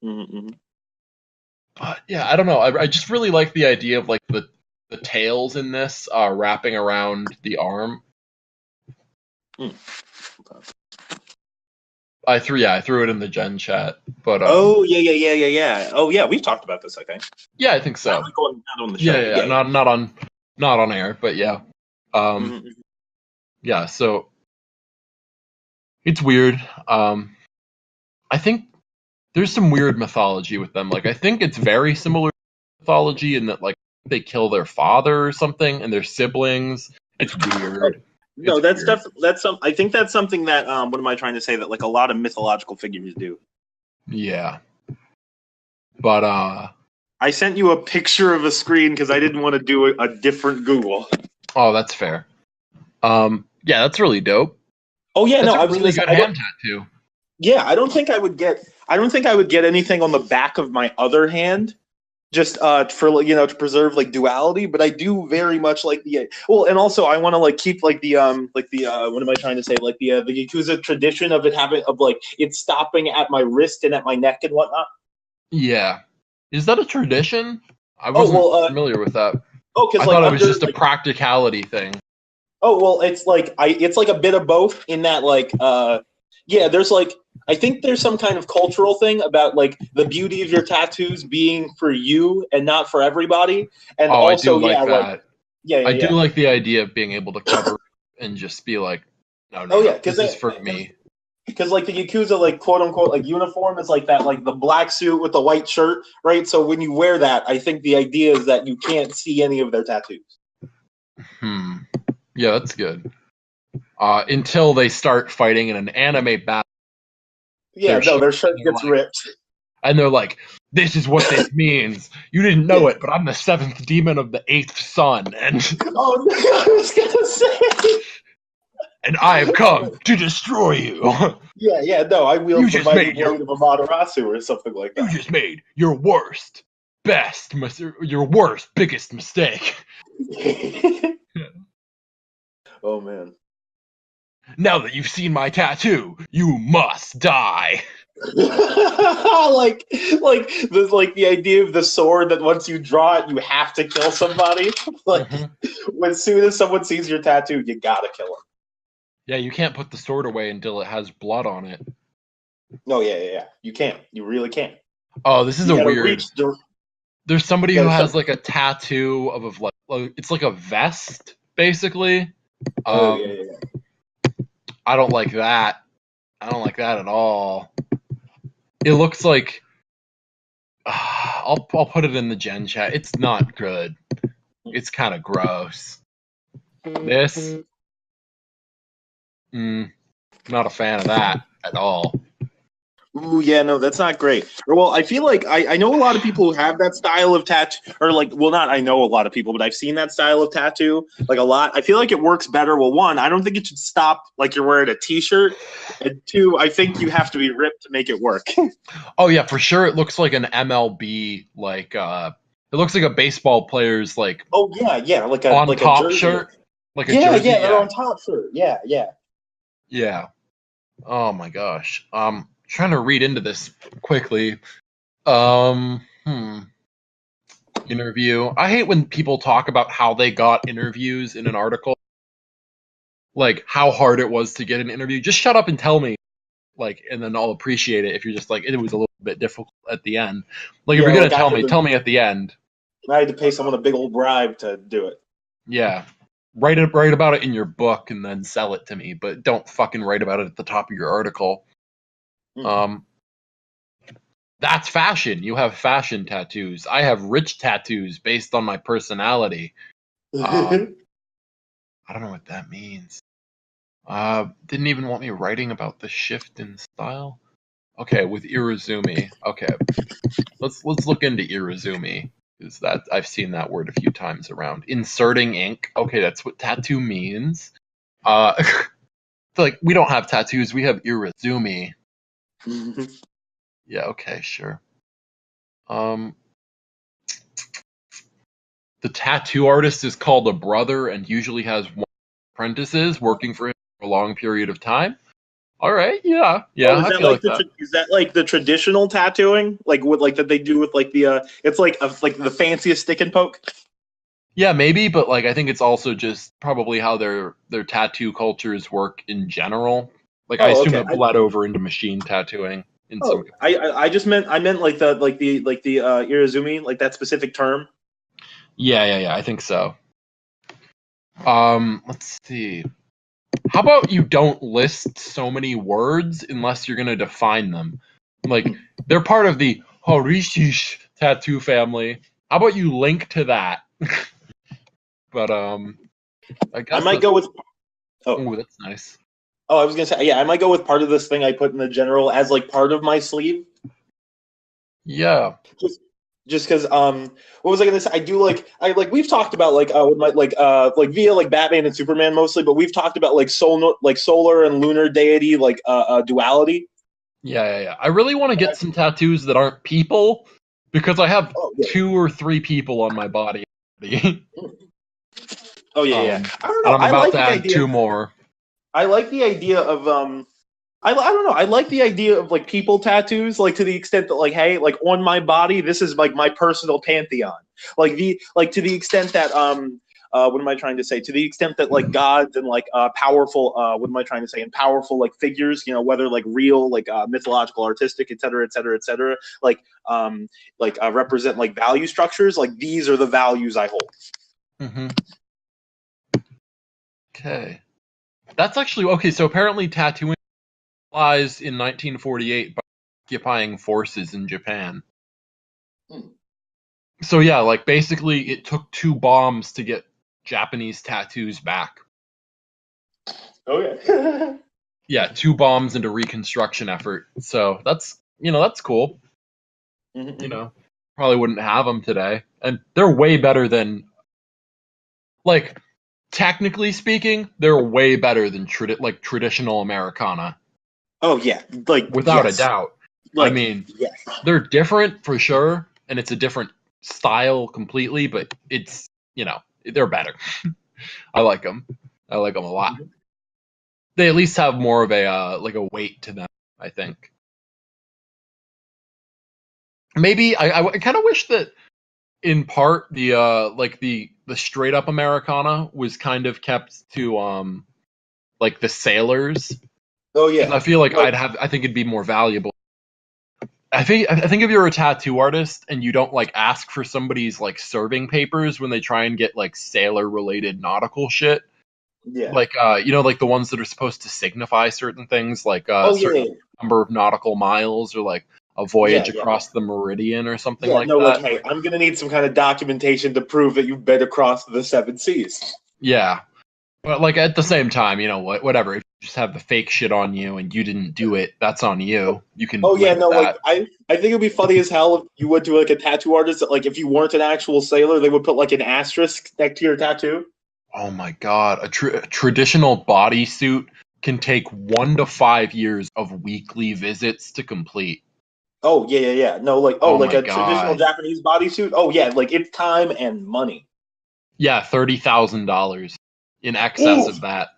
But yeah, I don't know. I just really like the idea of like the tails in this wrapping around the arm. I threw it in the Gen chat, but oh yeah. Oh yeah, we've talked about this, I think. Yeah, I think so. Not on the show. Yeah. Not on air, but yeah. Yeah, so it's weird. I think there's some weird mythology with them. Like I think it's very similar to mythology, and that like they kill their father or something and their siblings. It's weird. No, It's that's weird. that's some. I think that's something that what am I trying to say? That like a lot of mythological figures do. Yeah. But I sent you a picture of a screen because I didn't want to do a different Google. oh, that's fair. Yeah, that's really dope. Oh yeah, That's no, a I was really gonna say, good hand tattoo. yeah, I don't think I would get. I don't think I would get anything on the back of my other hand, just for to preserve like duality. But I do very much like the well, and also I want to like keep like the what am I trying to say? Like the Yakuza tradition of it having of like it stopping at my wrist and at my neck and whatnot. Yeah. Is that a tradition? I Oh wasn't well, familiar with that. because I like thought it was under just a practicality thing. oh well, it's like a bit of both in that like yeah, there's like I think there's some kind of cultural thing about like the beauty of your tattoos being for you and not for everybody, and Oh, I do also like yeah, like that. yeah, I yeah, do yeah. like the idea of being able to cover and just be like, no, no, Oh yeah, no, this is for me. because like the Yakuza like quote unquote like uniform is like that like the black suit with the white shirt, right? So when you wear that, I think the idea is that you can't see any of their tattoos. Yeah, that's good. Until they start fighting in an anime battle, Yeah, their no, shirt, their shirt and gets ripped. they're like, this is what this means. You didn't know it, but I'm the seventh demon of the eighth sun, and Oh, I was gonna say. I have come to destroy you. Yeah, yeah, no, I You wield the just mighty made your blade of Amaterasu or something like you that. just made your worst, your worst, biggest mistake. Oh man. Now that you've seen my tattoo, you must die. like the idea of the sword that once you draw it you have to kill somebody. Like when soon as someone sees your tattoo, you gotta kill them. Yeah, you can't put the sword away until it has blood on it. No, yeah. You can't. You really can't. Oh, this is You a gotta weird. reach the There's somebody yeah, who there's has some, like a tattoo of like it's like a vest basically. oh Um, yeah. I don't like that. I don't like that at all. It looks like I'll put it in the gen chat. It's not good. It's kind of gross. This, not a fan of that at all. Ooh, yeah, no, that's not great. Well, I feel like I know a lot of people who have that style of tattoo, or like, well, not I know a lot of people, but I've seen that style of tattoo like a lot. I feel like it works better. Well, one, I don't think it should stop like you're wearing a t-shirt, and two, I think you have to be ripped to make it work. Oh yeah, for sure. It looks like an MLB like it looks like a baseball player's like Oh yeah, on like a top jersey. shirt, like a Yeah, jersey. they're Yeah, on top shirt. Yeah. yeah. Oh my gosh. Trying to read into this quickly. Interview. I hate when people talk about how they got interviews in an article, like how hard it was to get an interview. Just shut up and tell me, like, and then I'll appreciate it if you're just like it was a little bit difficult at the end. Like if Yeah, you're gonna like after tell me at the end. I had to pay someone a big old bribe to do it. Yeah. Write about it in your book and then sell it to me, but don't fucking write about it at the top of your article. That's fashion. You have fashion tattoos. I have rich tattoos based on my personality. I don't know what that means. Didn't even want me writing about the shift in style. Okay, with Irizumi. Okay, let's look into Irizumi. Is that I've seen that word a few times around. Inserting ink. Okay, that's what tattoo means. Like we don't have tattoos. We have Irizumi. Yeah. Okay. Sure. The tattoo artist is called a brother and usually has one apprentices working for him for a long period of time. All right, yeah, Oh, I feel like that. is that like the traditional tattooing, like what like that they do with like the it's like the fanciest stick and poke? Yeah, maybe, but like I think it's also just probably how their tattoo cultures work in general. Like I Oh, assume okay. it bled over into machine tattooing in some. I just meant like the Irizumi, like that specific term. Yeah. I think so. Let's see. How about you don't list so many words unless you're gonna define them? Like they're part of the Horishish tattoo family. How about you link to that? But I guess I might go with. Oh, that's nice. Oh, I was gonna say, yeah, I might go with part of this thing I put in the general as like part of my sleeve. Yeah. Just because what was I gonna say? I like we've talked about with my via like Batman and Superman mostly, but we've talked about like solar and lunar deity duality. Yeah. I really want to get some tattoos that aren't people because I have 2 or 3 people on my body already. Oh yeah. I don't know. And I'm I about like to the add idea. 2 more. I like the idea of I don't know. I like the idea of like people tattoos, like to the extent that like, hey, like on my body, this is like my personal pantheon. Like to the extent that what am I trying to say? To the extent that like gods and like powerful what am I trying to say? And powerful like figures, whether like real, like mythological, artistic, et cetera, et cetera, et cetera, represent like value structures. Like these are the values I hold. Mm-hmm. Okay. That's actually okay. So apparently, tattooing lies in 1948 by occupying forces in Japan. So yeah, like basically, it took 2 bombs to get Japanese tattoos back. Oh yeah. Yeah, 2 bombs and a reconstruction effort. So that's that's cool. Mm-hmm. Probably wouldn't have them today, and they're way better than like. Technically speaking, they're way better than traditional Americana. Oh yeah, like Without a yes. doubt. I Like mean, yes. they're different for sure, and it's a different style completely, but it's, they're better. I like them. I like them a lot. They at least have more of a like a weight to them, I think. Maybe I kind of wish that in part the the straight up Americana was kind of kept to like the sailors. Oh Because yeah. I feel like I think it'd be more valuable. I think if you're a tattoo artist and you don't like ask for somebody's like serving papers when they try and get like sailor related nautical shit, Yeah. like like the ones that are supposed to signify certain things, like Oh certain yeah. number of nautical miles or like a voyage Yeah. across the meridian or something Yeah. like No, like that. hey, I'm gonna need some kind of documentation to prove that you've been across the 7 seas. Yeah. But like at the same time, whatever. If you just have the fake shit on you and you didn't do it, that's on you. You can Oh live yeah, with no, like that. I think it'd be funny as hell if you went to like a tattoo artist that like if you weren't an actual sailor, they would put like an asterisk next to your tattoo. Oh my god, a traditional bodysuit can take 1 to 5 years of weekly visits to complete. Oh yeah. No, like Oh like my a traditional god. Japanese bodysuit. Oh yeah, like it's time and money. Yeah, $30,000 in excess Ooh, of that.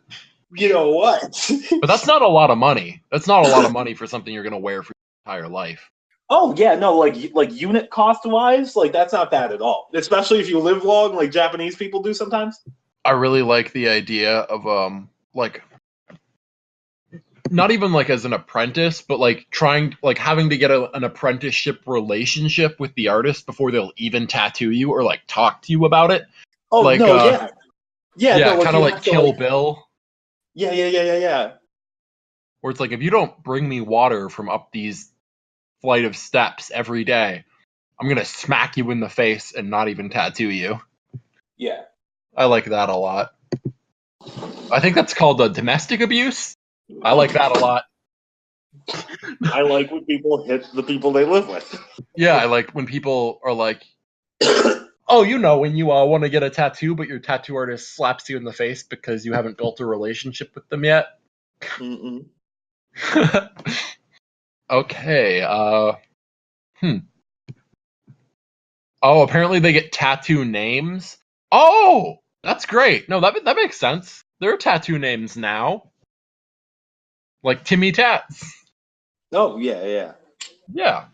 you know what? But that's not a lot of money. That's not a lot of money for something you're going to wear for your entire life. Oh yeah, no, like unit cost wise, like that's not bad at all. Especially if you live long, like Japanese people do sometimes. I really like the idea of like not even like as an apprentice, but like trying like having to get an apprenticeship relationship with the artist before they'll even tattoo you or like talk to you about it. Oh Like no, yeah, yeah, yeah, no, like kind of you like have to Kill like Bill, yeah. where it's like if you don't bring me water from up these flight of steps every day, I'm gonna smack you in the face and not even tattoo you. Yeah. I like that a lot. I think that's called domestic abuse. I like that a lot. I like when people hit the people they live with. Yeah, I like when people are like, oh, when you want to get a tattoo, but your tattoo artist slaps you in the face because you haven't built a relationship with them yet. Mm-mm. Okay. Oh, apparently they get tattoo names. Oh, that's great. No, that makes sense. There are tattoo names now, like Timmy Tats. Oh yeah. Yeah.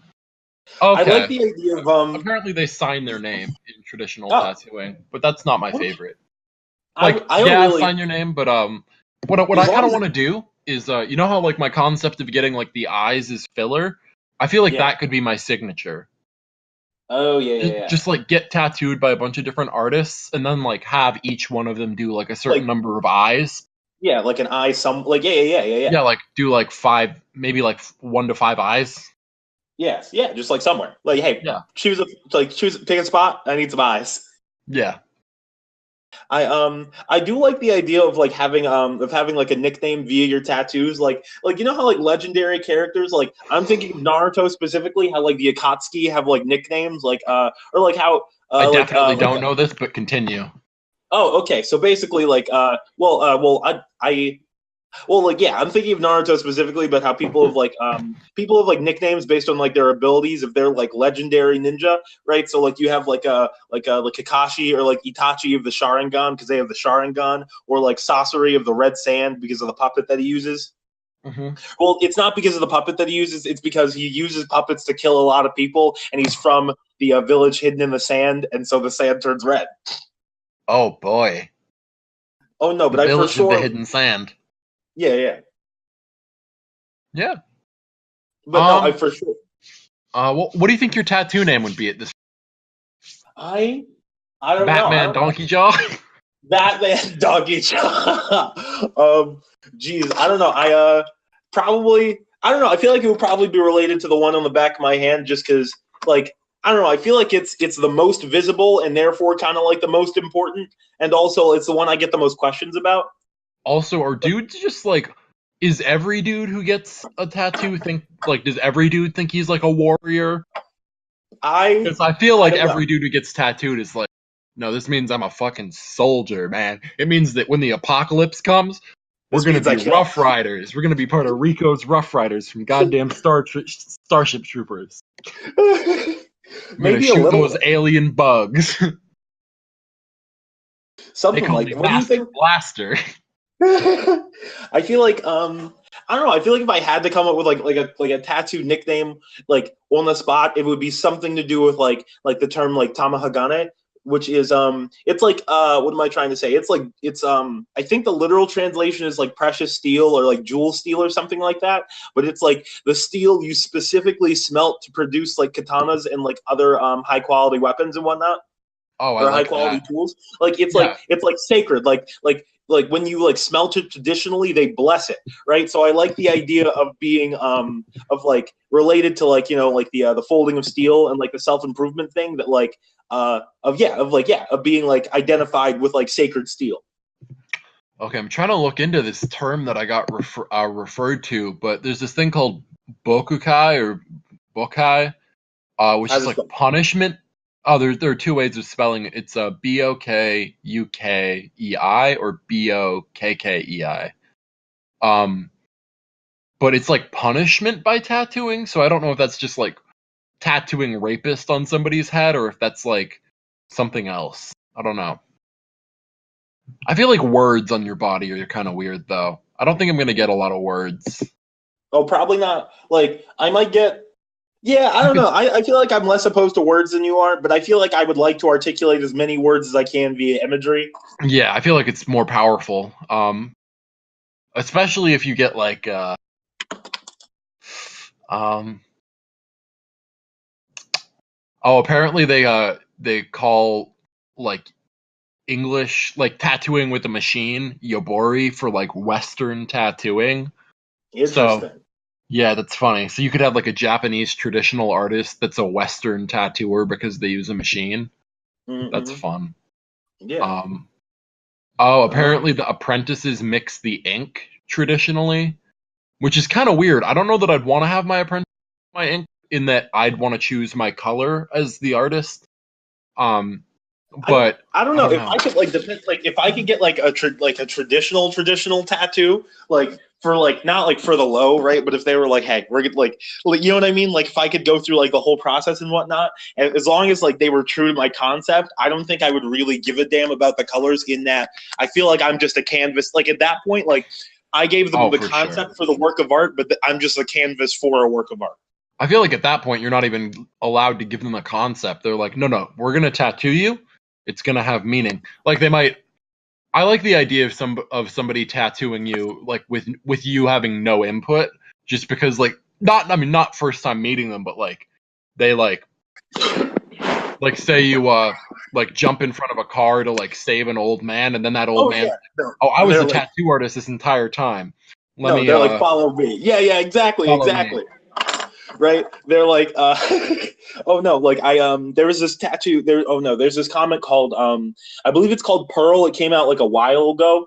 I like Okay. the idea of Apparently they sign their name in traditional Oh, tattooing, but that's not my favorite. I Like, don't yeah, really sign your name, but what I as long kind of as want to do is you know how like my concept of getting like the eyes is filler. I feel like yeah. that could be my signature. Oh yeah. Just like get tattooed by a bunch of different artists, and then like have each one of them do like a certain Like number of eyes. yeah, like an eye some like yeah. Yeah, like do like 5, maybe like 1 to 5 eyes. Yes, yeah, just like somewhere. Like, hey, Yeah. pick a spot. I need some eyes. Yeah. I do like the idea of like having like a nickname via your tattoos. Like you know how like legendary characters, like I'm thinking of Naruto specifically, how like the Akatsuki have like nicknames, like or like how I like definitely like don't know this, but continue. oh, okay, so basically like I well, like yeah, I'm thinking of Naruto specifically, but how people have like nicknames based on like their abilities if they're like legendary ninja, right? So like you have like Kakashi or like Itachi of the Sharingan because they have the Sharingan, or like Sasori of the Red Sand because of the puppet that he uses. Mm-hmm. Well, it's not because of the puppet that he uses; it's because he uses puppets to kill a lot of people, and he's from the village hidden in the sand, and so the sand turns red. Oh boy, Oh no, the but I for village of the sure, hidden sand. yeah. Yeah. But no, I for sure. What do you think your tattoo name would be at this? I I don't know. I Batman don't. Donkey Jaw. That man, doggy. Geez, I don't know. Probably I don't know. I feel like it would probably be related to the one on the back of my hand, just because like I don't know. I feel like it's the most visible and therefore kind of like the most important, and also it's the one I get the most questions about. Also, are dudes just like? Is every dude who gets a tattoo think like? Does every dude think he's like a warrior? I Because I feel I like don't know. every dude who gets tattooed is like, no, this means I'm a fucking soldier, man. It means that when the apocalypse comes, we're This gonna means I be kill. Rough Riders. We're gonna be part of Rico's Rough Riders from goddamn Starship Troopers. We're gonna Maybe a shoot little those bit. alien bugs. They Something call like me that. What do you Master think? Blaster. I feel like I don't know. I feel like if I had to come up with like a tattoo nickname like on the spot, it would be something to do with like the term like Tamahagane, which is it's like what am I trying to say? It's I think the literal translation is like precious steel or like jewel steel or something like that. But it's like the steel you specifically smelt to produce like katanas and like other high quality weapons and whatnot, Oh, I or high like quality that. tools. Like Yeah. it's like sacred. Like when you like smelt it traditionally, they bless it, right? So I like the idea of being of like related to like like the folding of steel and like the self improvement thing that like of being like identified with like sacred steel. Okay, I'm trying to look into this term that I got referred to, but there's this thing called bokukai or bokai, which How's is it like spelled? punishment. Oh, there are two ways of spelling it. It's Bokukeii or Bokkei. Um, but it's like punishment by tattooing. So I don't know if that's just like tattooing rapist on somebody's head or if that's like something else. I don't know. I feel like words on your body are kind of weird though. I don't think I'm gonna get a lot of words. Oh, probably not. Like I might get. Yeah, I You don't could, know. I feel like I'm less opposed to words than you are, but I feel like I would like to articulate as many words as I can via imagery. yeah, I feel like it's more powerful. Especially if you get like um oh, apparently they call like English like tattooing with a machine yobori for like Western tattooing. So Interesting. yeah, that's funny. So you could have like a Japanese traditional artist that's a Western tattooer because they use a machine. That's Mm-hmm. fun. Yeah. Um, oh, Uh, apparently the apprentices mix the ink traditionally, which is kind of weird. I don't know that I'd want to have my apprentice my ink in that I'd want to choose my color as the artist. Um, but I don't I know don't if I know. could like depend like if I could get like like a traditional tattoo like for like not like for the low, right, but if they were like, hey, we're gonna like you know what I mean, like if I could go through like the whole process and whatnot, and as long as like they were true to my concept, I don't think I would really give a damn about the colors. In that I feel like I'm just a canvas, like at that point, like I gave them Oh, the for sure. concept for the work of art, but I'm just a canvas for a work of art. I feel like at that point you're not even allowed to give them a concept. They're like, no, we're gonna tattoo you. It's gonna have meaning. Like they might. I like the idea of somebody tattooing you like with you having no input, just because like not first time meeting them, but like they like say you like jump in front of a car to like save an old man, and then that old Oh man's yeah, like, no, oh, I was they're a like tattoo artist this entire time. Let no, me they're like follow me. Yeah, exactly, follow me. exactly. right? They're like, oh no, like there was this tattoo there. Oh no, there's this comic called I believe it's called Pearl. It came out like a while ago,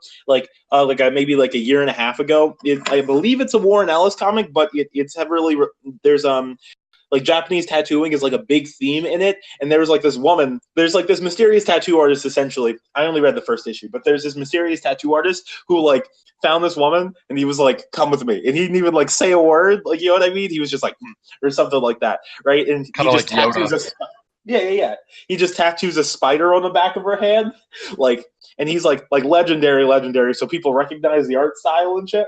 maybe like a year and a half ago. I believe it's a Warren Ellis comic, but it's heavily there's like Japanese tattooing is like a big theme in it. And there was like this woman, there's like this mysterious tattoo artist essentially. I only read the first issue, but there's this mysterious tattoo artist who like found this woman and he was like, come with me. And he didn't even like say a word, like, you know what I mean? He was just like, or something like that, right? And Kind of like Yoda. Yeah. He just tattoos a spider on the back of her hand, like, and he's like legendary. So people recognize the art style and shit.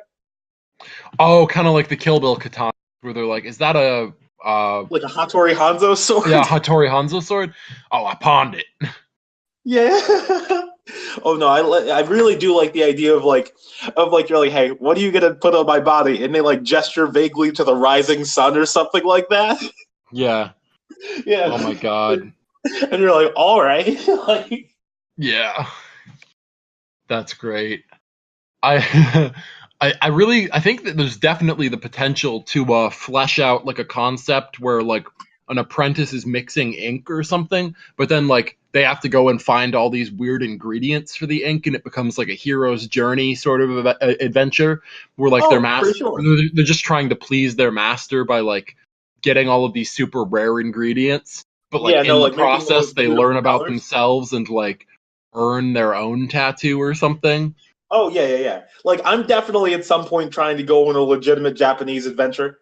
Oh, kind of like the Kill Bill katana, where they're like, is that a like a Hattori Hanzo sword? Yeah, Hattori Hanzo sword. Oh, I pawned it. Yeah. Oh no, I really do like the idea of like you're like, hey, what are you gonna put on my body? And they like gesture vaguely to the rising sun or something like that. Yeah. Yeah. Oh my god. And you're like, all right. Like, yeah. That's great. I think that there's definitely the potential to flesh out like a concept where like an apprentice is mixing ink or something, but then like they have to go and find all these weird ingredients for the ink, and it becomes like a hero's journey sort of adventure where like their master, sure. they're just trying to please their master by like getting all of these super rare ingredients, but like in the process they learn about themselves and like earn their own tattoo or something. Oh yeah. Like I'm definitely at some point trying to go on a legitimate Japanese adventure.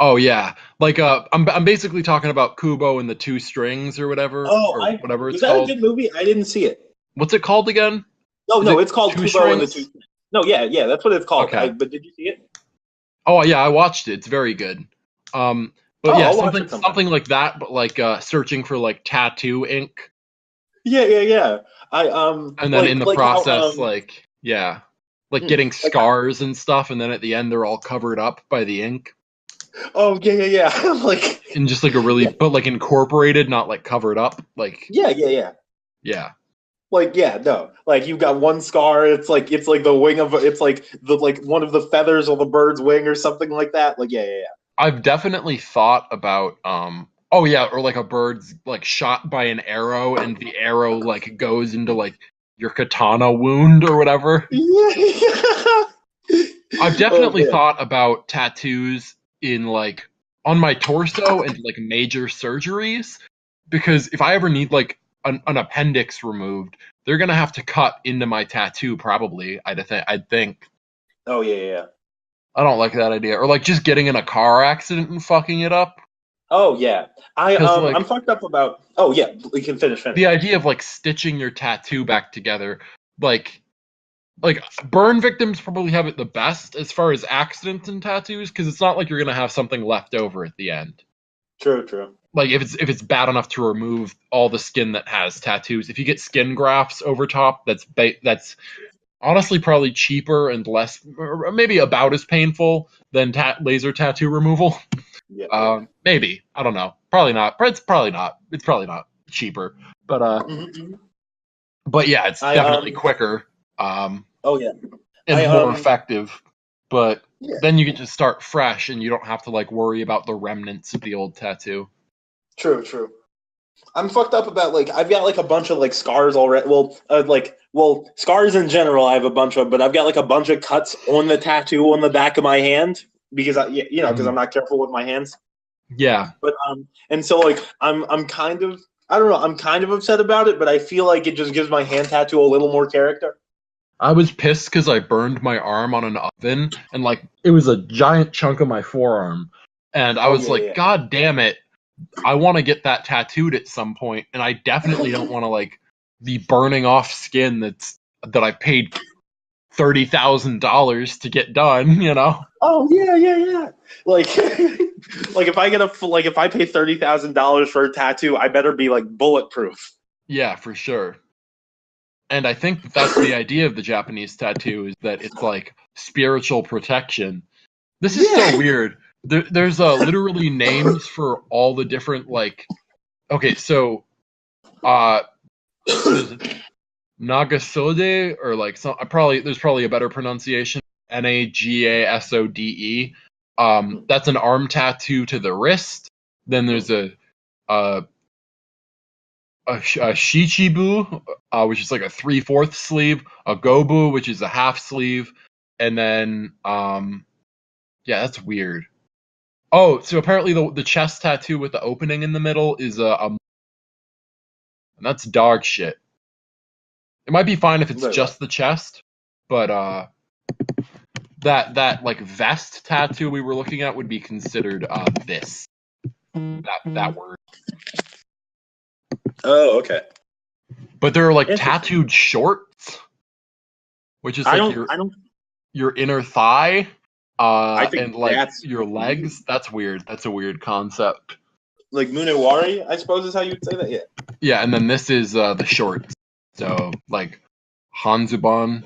Oh yeah, like I'm basically talking about Kubo and the Two Strings or whatever. Whatever it's called. Was that a good movie? I didn't see it. What's it called again? No, it's called Kubo and the Two Strings. No, yeah, that's what it's called. Okay. But did you see it? Oh yeah, I watched it. It's very good. But yeah, something like that, but like searching for like tattoo ink. Yeah. And then in the process, getting scars and stuff, and then at the end they're all covered up by the ink. Oh yeah. Like and just like but like incorporated, not like covered up. Like yeah. Like no. Like you've got one scar. It's like the wing of it's like one of the feathers on the bird's wing or something like that. Like yeah. I've definitely thought about or like a bird's like shot by an arrow and the arrow like goes into like your katana wound or whatever. Yeah. I've definitely thought about tattoos in like on my torso and like major surgeries, because if I ever need like an appendix removed, they're gonna have to cut into my tattoo probably. I'd think. Oh yeah. I don't like that idea. Or like just getting in a car accident and fucking it up. Oh yeah. I'm fucked up about. Oh yeah, we can finish. The idea of like stitching your tattoo back together, like burn victims probably have it the best as far as accidents and tattoos, because it's not like you're gonna have something left over at the end. True. Like if it's bad enough to remove all the skin that has tattoos, if you get skin grafts over top, that's honestly probably cheaper and less, or maybe about as painful than laser tattoo removal. Yeah. Maybe, I don't know. Probably not. It's probably not cheaper. But but yeah, it's definitely quicker. Oh yeah. And more effective. But then you get to start fresh, and you don't have to like worry about the remnants of the old tattoo. True. I'm fucked up about like I've got like a bunch of like scars already. Well, scars in general I have a bunch of, but I've got like a bunch of cuts on the tattoo on the back of my hand because because I'm not careful with my hands. Yeah. But and so like I'm kind of I'm kind of upset about it, but I feel like it just gives my hand tattoo a little more character. I was pissed because I burned my arm on an oven, and like it was a giant chunk of my forearm, and I was God damn it, I want to get that tattooed at some point, and I definitely don't want to like be burning off skin that I paid $30,000 to get done, you know? Oh yeah. Like if I if I pay $30,000 for a tattoo, I better be like bulletproof. Yeah, for sure. And I think that's the idea of the Japanese tattoo, is that it's like spiritual protection. This is so weird. There's literally names for all the different like. Okay, so Nagasode, or like there's probably a better pronunciation. Nagasode. That's an arm tattoo to the wrist. Then there's a shichibu, which is like a 3/4 sleeve, a gobu, which is a half sleeve, and then yeah, that's weird. Oh, so apparently the chest tattoo with the opening in the middle is and that's dog shit. It might be fine if it's just the chest, but that like vest tattoo we were looking at would be considered this that word. Oh, okay. But there are like tattooed shorts, which is like your inner thigh, and like your legs. That's weird. That's a weird concept. Like Munewari, I suppose is how you would say that. Yeah. Yeah, and then this is the shorts. So like Hanzuban.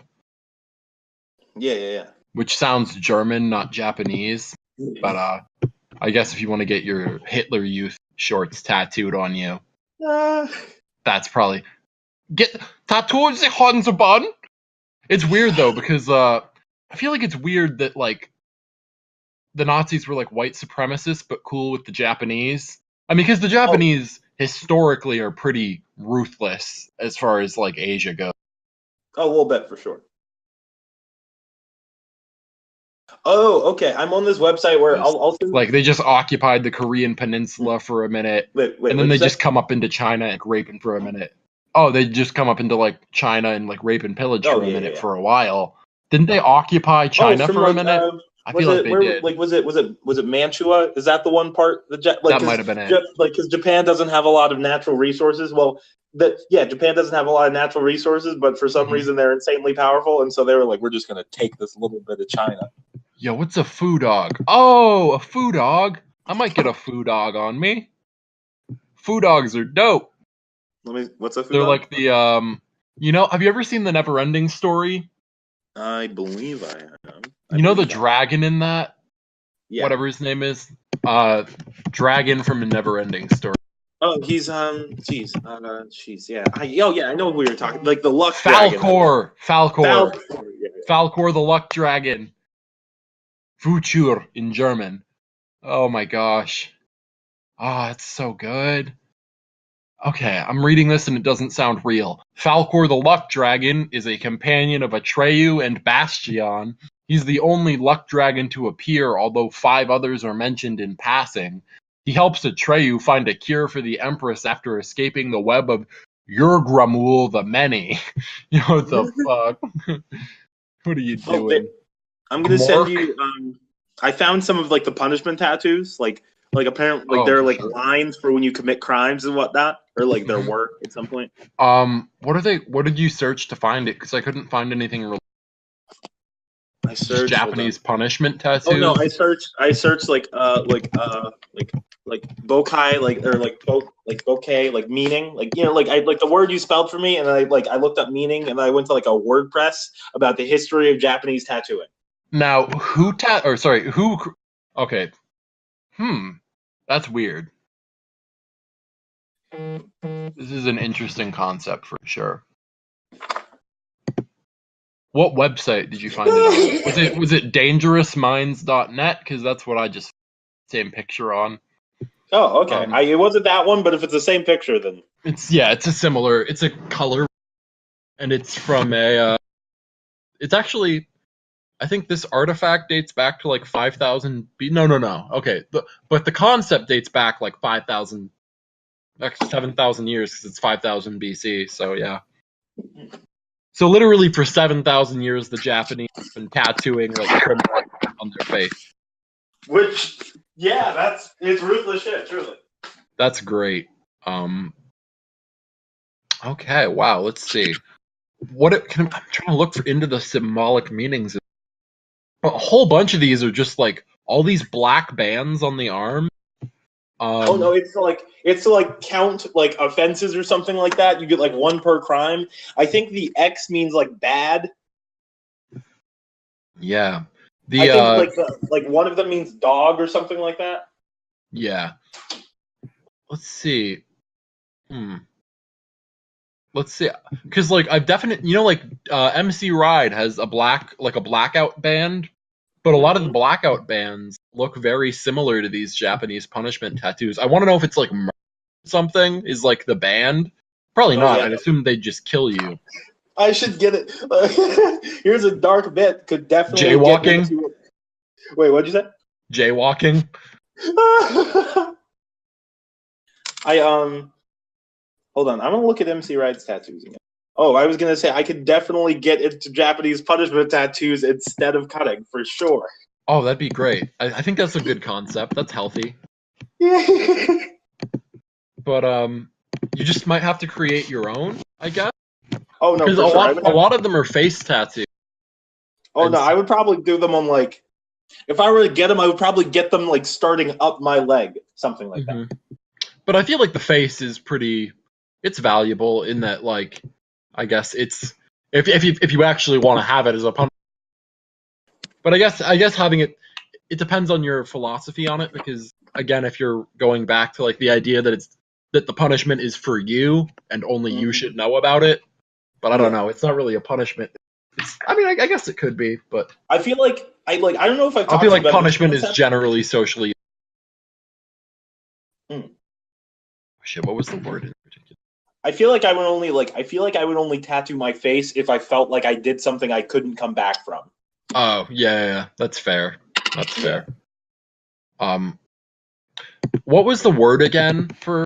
Yeah. Which sounds German, not Japanese. But I guess if you want to get your Hitler Youth shorts tattooed on you, that's probably get tattooed the Hanzuban. It's weird though because I feel like it's weird that like the Nazis were like white supremacists but cool with the Japanese. I mean, because the Japanese historically are pretty ruthless as far as like Asia goes. Oh, a little bit for sure. Oh, okay. I'm on this website where I'll like they just occupied the Korean peninsula for a minute, and then they just come up into China and raping for a minute. Oh, they just come up into like China and like rape and pillage for a minute for a while. Didn't they occupy China for a minute? I feel like they did. Like was it Mantua? Is that the one part? That might have been it. Because Japan doesn't have a lot of natural resources. Well, Japan doesn't have a lot of natural resources, but for some reason they're insanely powerful, and so they were like, we're just gonna take this little bit of China. Yo, what's a foo dog? Oh, a foo dog. I might get a foo dog on me. Foo dogs are dope. What's a foo dog? They're like the have you ever seen the Neverending Story? I believe I have. You know the dragon in that? Yeah. Whatever his name is? Dragon from a Neverending Story. Oh, he's yeah. I know who we were talking. Like the luck dragon. Falcor. Yeah. Falcor the luck dragon. Futur in German. Oh my gosh. It's so good. Okay, I'm reading this and it doesn't sound real. Falcor the luck dragon is a companion of Atreyu and Bastion. He's the only luck dragon to appear, although 5 others are mentioned in passing. He helps Atreyu find a cure for the Empress after escaping the web of Yurgramul the Many. You know what the fuck? What are you doing? I'm gonna send you. I found some of like the punishment tattoos, like apparently like there are like lines for when you commit crimes and whatnot, or like their work at some point. What are they? What did you search to find it? Because I couldn't find anything. I searched Japanese punishment tattoos. Oh no, I searched like bokai, like bouquet, like meaning, like like I like the word you spelled for me, and I looked up meaning, and I went to like a WordPress about the history of Japanese tattooing. Now, okay. That's weird. This is an interesting concept for sure. What website did you find it on? Was it dangerousminds.net? Because that's what I just same picture on. Oh, okay. It wasn't that one, but if it's the same picture, then it's a color, and it's from it's actually, I think this artifact dates back to like 5,000 B. No. Okay, but the concept dates back like 5,000, like 7,000 years because it's 5,000 BC. So yeah. So literally for 7,000 years, the Japanese have been tattooing like criminals on their face. Which, yeah, it's ruthless shit, truly. That's great. Okay, wow. Let's see. I'm trying to look into the symbolic meanings. A whole bunch of these are just like all these black bands on the arm. Oh no, it's to like count like offenses or something like that. You get like 1 per crime. I think the X means like bad. Yeah. I think like one of them means dog or something like that. Yeah. Let's see. Let's see, because like I've definitely, like MC Ride has a blackout band But a lot of the blackout bands look very similar to these Japanese punishment tattoos. I want to know if it's like something is like the band. Probably not. Yeah. I'd assume they'd just kill you. I should get it. Here's a dark bit. Could definitely Jaywalking? Get me to... Wait, what'd you say? Jaywalking? Hold on. I'm gonna look at MC Ride's tattoos again. Oh, I was gonna say I could definitely get into Japanese punishment tattoos instead of cutting for sure. Oh, that'd be great. I think that's a good concept. That's healthy. But you just might have to create your own, I guess. Oh no, because for sure. a lot of them are face tattoos. Oh no, I would probably do them on like, if I were to get them, I would probably get them like starting up my leg, something like that. But I feel like the face is it's valuable in that, like, I guess it's if you actually want to have it as a punishment. But I guess having it depends on your philosophy on it, because again, if you're going back to like the idea that the punishment is for you and only you should know about it. But I don't know. It's not really a punishment. I guess it could be, but I feel like I don't know if I feel like punishment is generally socially. Shit, what was the word in particular? I feel like I would only tattoo my face if I felt like I did something I couldn't come back from. Oh yeah, that's fair. That's fair. What was the word again for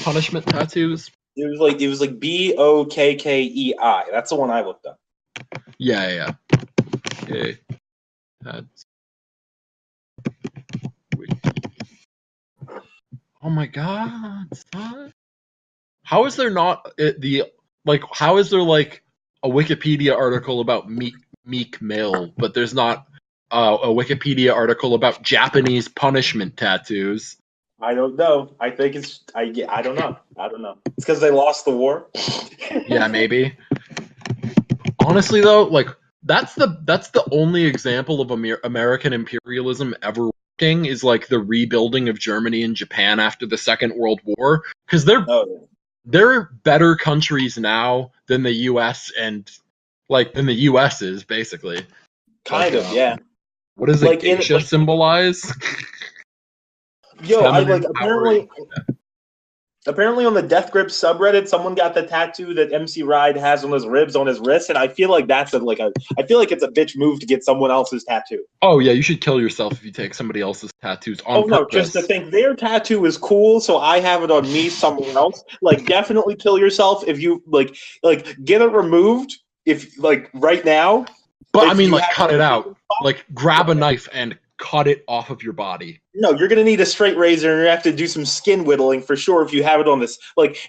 punishment tattoos? It was like Bokkei. That's the one I looked up. Yeah. Okay. Oh my god! How is there not how is there like a Wikipedia article about Meek Mill, but there's not a Wikipedia article about Japanese punishment tattoos? I don't know. I think I don't know. It's because they lost the war. Yeah, maybe. Honestly, though, like that's the only example of American imperialism ever working, is like the rebuilding of Germany and Japan after the Second World War, because they're better countries now than the U.S. and than the U.S. is basically. Kind of, yeah. What does a geisha symbolize? Yo, apparently on the Death Grip subreddit, someone got the tattoo that MC Ride has on his ribs on his wrist, and I feel like I feel like it's a bitch move to get someone else's tattoo. Oh yeah, you should kill yourself if you take somebody else's tattoos on purpose. No, just to think their tattoo is cool, so I have it on me somewhere else. Like, definitely kill yourself if you like get it removed if right now. But I mean, cut it out. Like, grab a knife and cut it off of your body. No, you're gonna need a straight razor, and you have to do some skin whittling for sure. If you have it on this,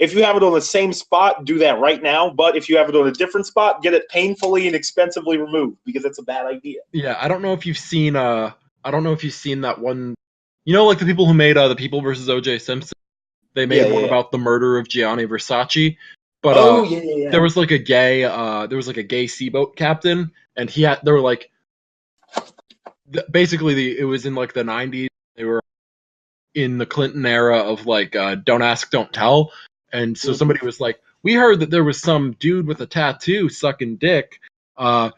if you have it on the same spot, do that right now. But if you have it on a different spot, get it painfully and expensively removed, because it's a bad idea. Yeah, I don't know if you've seen that one. You know, like the people who made the People versus O.J. Simpson. They made one about the murder of Gianni Versace. But there was like a gay seaboat captain, and there were like. Basically, it was in like the 90s. They were in the Clinton era of don't ask, don't tell. And so somebody was like, we heard that there was some dude with a tattoo sucking dick. They're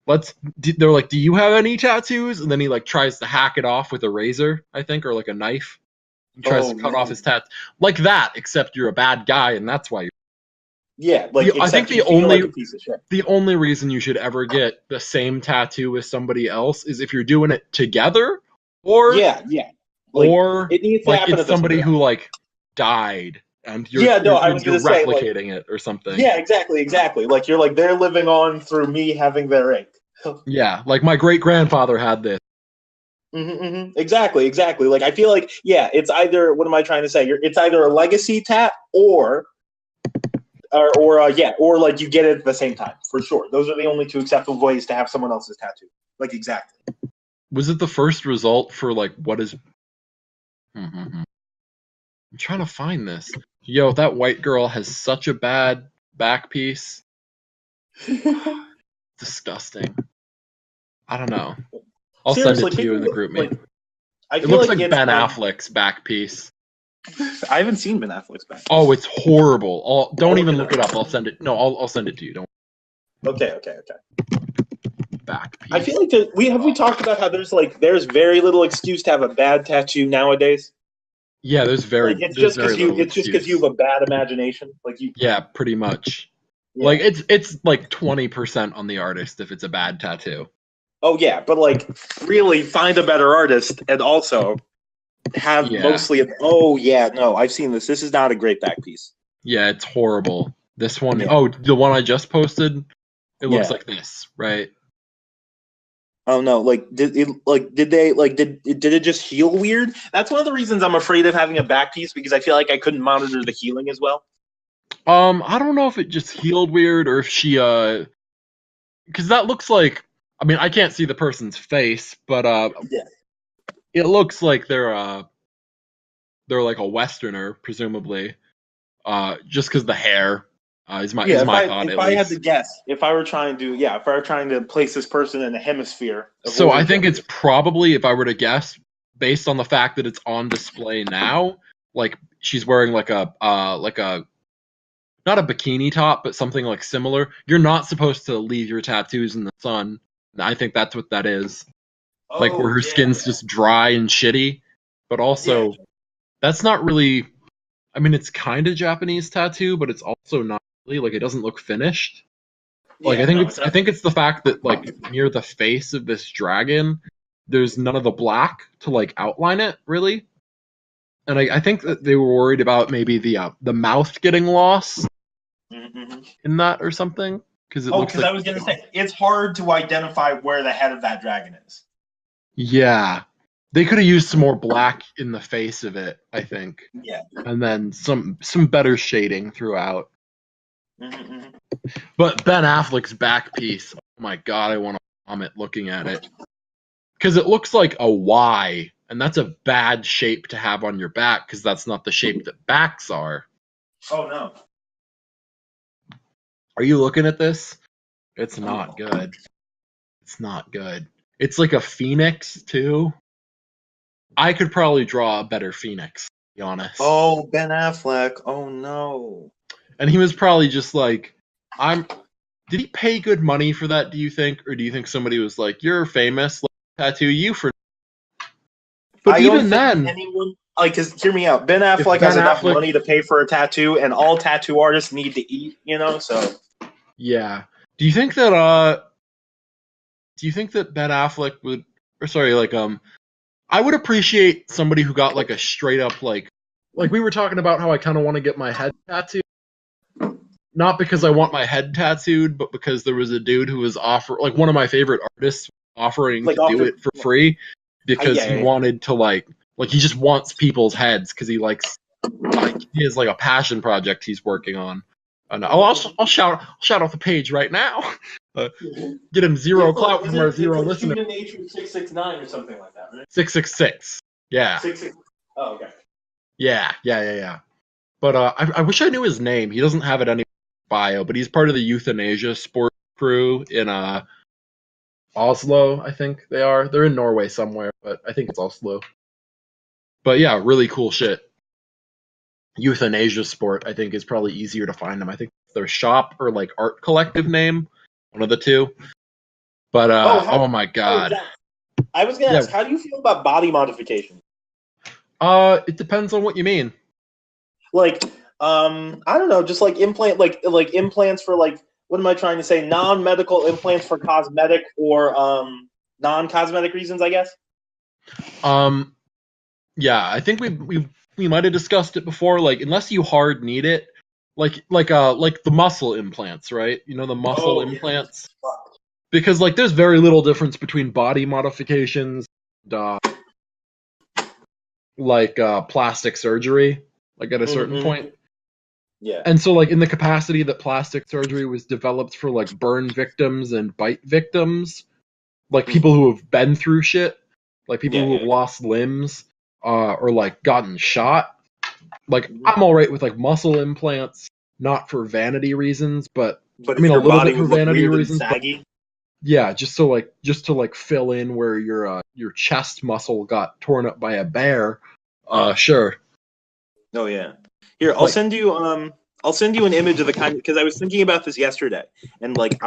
like, do you have any tattoos? And then he tries to hack it off with a razor, I think, or like a knife. He tries to cut off his tattoo. Like that, except you're a bad guy, and that's why you're. Yeah, I think the only reason you should ever get the same tattoo with somebody else is if you're doing it together, or or it needs to happen it's somebody who died and you're replicating it or something. Yeah, exactly. Like you're they're living on through me having their ink. Yeah, like my great grandfather had this. Exactly. Like I feel like it's either, what am I trying to say? It's either a legacy tat or you get it at the same time, for sure. Those are the only two acceptable ways to have someone else's tattoo. Exactly. Was it the first result for what is? I'm trying to find this. Yo, that white girl has such a bad back piece. Disgusting. I don't know. I'll send it to you in the group, mate. It looks like Ben Affleck's back piece. I haven't seen Ben Affleck's back. Oh, it's horrible. Don't even look it up. I'll send it. No, I'll send it to you. Don't. Okay. back piece. I feel like we talked about how there's very little excuse to have a bad tattoo nowadays. Yeah, there's very It's there's just very because you little it's just because excuse. you have a bad imagination. Like you. Yeah, pretty much. Yeah. Like it's like 20% on the artist if it's a bad tattoo. Oh yeah, but like really find a better artist and also have Yeah. mostly. Oh yeah, no, I've seen this. This is not a great back piece. Yeah, it's horrible. This one, Yeah. oh, the one I just posted, it looks Yeah. like this, right? Oh no, did it just heal weird? That's one of the reasons I'm afraid of having a back piece because I feel like I couldn't monitor the healing as well. I don't know if it just healed weird or if she because that looks like, I mean, I can't see the person's face, but Yeah. it looks like they're like a Westerner, presumably. Just because the hair is my thought If at I had least. to guess, if I were trying to place this person in a hemisphere. Of So I origin- think it's probably, if I were to guess, based on the fact that it's on display now, like she's wearing like a not a bikini top, but something like similar. You're not supposed to leave your tattoos in the sun. And I think that's what that is. Like where her skin's just dry and shitty. But also, that's not really. I mean, it's kind of Japanese tattoo, but it's also not really. Like it doesn't look finished. Like I think it's the fact that like near the face of this dragon, there's none of the black to like outline it really. And I think that they were worried about maybe the mouth getting lost in that or something because it looks like. I was gonna say it's hard to identify where the head of that dragon is. Yeah, they could have used some more black in the face of it, I think. Yeah. And then some better shading throughout. But Ben Affleck's back piece, oh my god, I want to vomit looking at it. Because it looks like a Y, and that's a bad shape to have on your back, because that's not the shape that backs are. Oh no. Are you looking at this? It's not good. It's not good. It's like a phoenix, too. I could probably draw a better phoenix, to be honest. Oh, Ben Affleck. Oh no. And he was probably just like, did he pay good money for that, do you think? Or do you think somebody was like, you're famous, let's tattoo you for. But even then. Because hear me out. Ben Affleck has enough money to pay for a tattoo, and all tattoo artists need to eat, so. Yeah. Do you think that Ben Affleck would, or sorry, like, I would appreciate somebody who got like a straight up, like we were talking about how I kind of want to get my head tattooed. Not because I want my head tattooed, but because there was a dude who was like one of my favorite artists offering to do it for free because he wanted to like he just wants people's heads because he likes, he has like a passion project he's working on. And I'll shout out the page right now. Get him zero clout from our zero listener. Human Nature 669 or something like that, right? 666. Yeah. 66. Oh, okay. Yeah. But I wish I knew his name. He doesn't have it anywhere in his bio, but he's part of the euthanasia sport crew in Oslo, I think they are. They're in Norway somewhere, but I think it's Oslo. But yeah, really cool shit. Euthanasia sport, I think, is probably easier to find them. I think their shop or like art collective name, one of the two. But oh my god. I was gonna ask, how do you feel about body modification? It depends on what you mean. Like, I don't know, just like implant, like implants for like, what am I trying to say? Non-medical implants for cosmetic or non-cosmetic reasons, I guess. Yeah, I think we might have discussed it before. Like, unless you hard need it, like the muscle implants, right? You know, the muscle implants. Yeah. Because like, there's very little difference between body modifications, and, plastic surgery. Like at a certain point. Yeah. And so like in the capacity that plastic surgery was developed for like burn victims and bite victims, like people who have been through shit, like people who have lost limbs, or like gotten shot. Like I'm all right with like muscle implants, not for vanity reasons, but I mean a little bit for vanity reasons. But, yeah, just to fill in where your chest muscle got torn up by a bear. Sure. Oh yeah. Here, I'll send you an image of the kind, because I was thinking about this yesterday, and like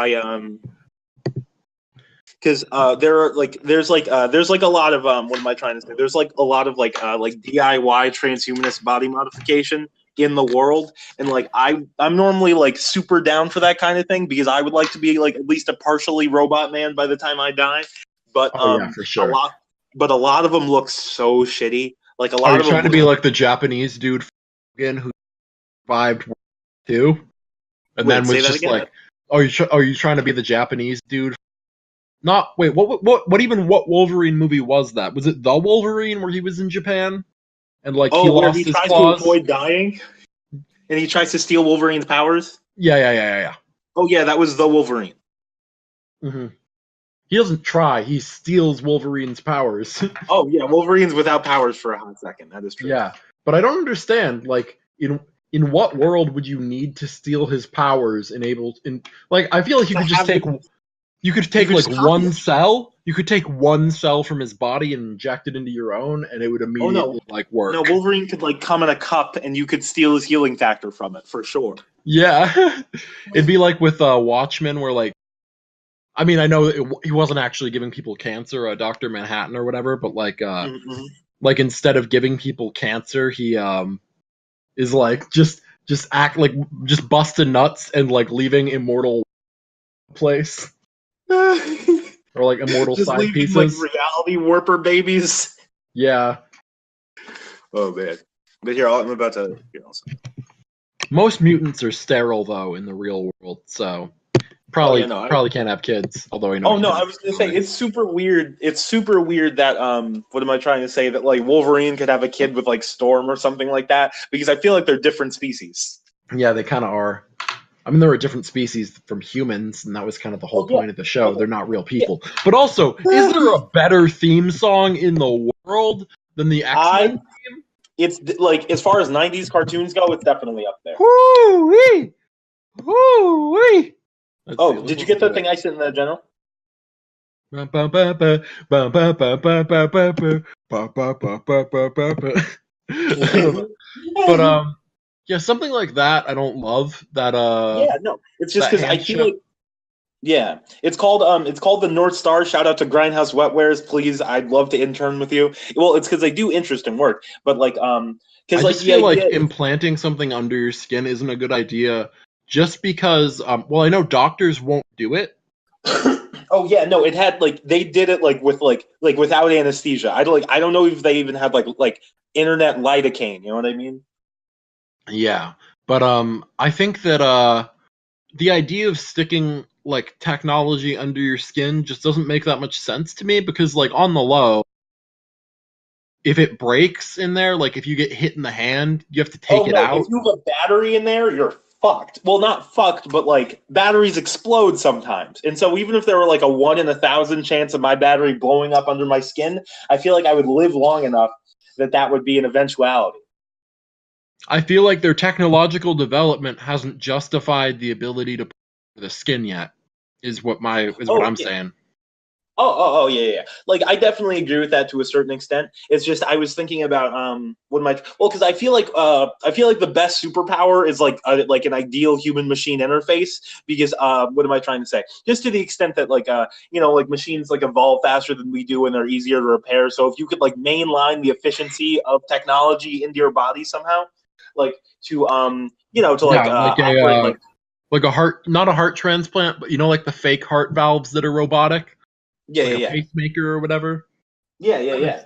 because there's like a lot of what am I trying to say? There's like a lot of like DIY transhumanist body modification in the world, and like I'm normally like super down for that kind of thing because I would like to be like at least a partially robot man by the time I die. But yeah, for sure. a lot of them look so shitty. Like a lot Are you of them trying to be like the Japanese dude again who survived World War II, and then was just like, are you trying to be the Japanese dude? Not wait, what Wolverine movie was that? Was it the Wolverine where he was in Japan and like he lost his claws? To avoid dying, and he tries to steal Wolverine's powers. Yeah. Oh yeah, that was the Wolverine. Mm-hmm. He doesn't try; he steals Wolverine's powers. Oh yeah, Wolverine's without powers for a hot second. That is true. Yeah, but I don't understand. Like in what world would you need to steal his powers? I feel like you could just take. You could take like one cell. You could take one cell from his body and inject it into your own, and it would immediately work. No, Wolverine could like come in a cup, and you could steal his healing factor from it for sure. Yeah, it'd be like with Watchmen, where like, I mean, I know he wasn't actually giving people cancer, Dr. Manhattan or whatever, but like, like instead of giving people cancer, he is like just busting nuts and like leaving immortal place. Or like immortal just side leaving, pieces, like reality warper babies. Yeah. Oh man! But here, I'm about to. Most mutants are sterile though in the real world, so probably can't have kids. Although I know. Oh no, I was gonna say it's super weird. It's super weird that what am I trying to say? That like Wolverine could have a kid with like Storm or something like that because I feel like they're different species. Yeah, they kind of are. I mean, there were different species from humans, and that was kind of the whole point of the show. They're not real people. Yeah. But also, is there a better theme song in the world than the X-Men theme? It's like, as far as 90s cartoons go, it's definitely up there. Woo-wee! Woo-wee! Oh, did you get the thing I sent in the general? But yeah, something like that I don't love. That yeah, no. It's just because I feel like yeah. It's called the North Star. Shout out to Grindhouse Wetwares, please. I'd love to intern with you. Well, it's because they do interesting work. But like because I just feel like implanting something under your skin isn't a good idea just because well, I know doctors won't do it. Oh yeah, no, it had like they did it like with like without anesthesia. I don't know if they even had like internet lidocaine, you know what I mean? Yeah, but I think that the idea of sticking like technology under your skin just doesn't make that much sense to me because like on the low, if it breaks in there, like if you get hit in the hand, you have to take it out. If you have a battery in there, you're fucked. Well, not fucked, but like batteries explode sometimes. And so even if there were like a 1 in 1,000 chance of my battery blowing up under my skin, I feel like I would live long enough that would be an eventuality. I feel like their technological development hasn't justified the ability to put the skin yet. Is what I'm saying. Oh, yeah. Like I definitely agree with that to a certain extent. It's just I was thinking about because I feel like the best superpower is like an ideal human machine interface because what am I trying to say? Just to the extent that like machines like evolve faster than we do and they're easier to repair. So if you could like mainline the efficiency of technology into your body somehow, like to operate like a heart, not a heart transplant, but like the fake heart valves that are robotic. Yeah, like a pacemaker or whatever. Yeah.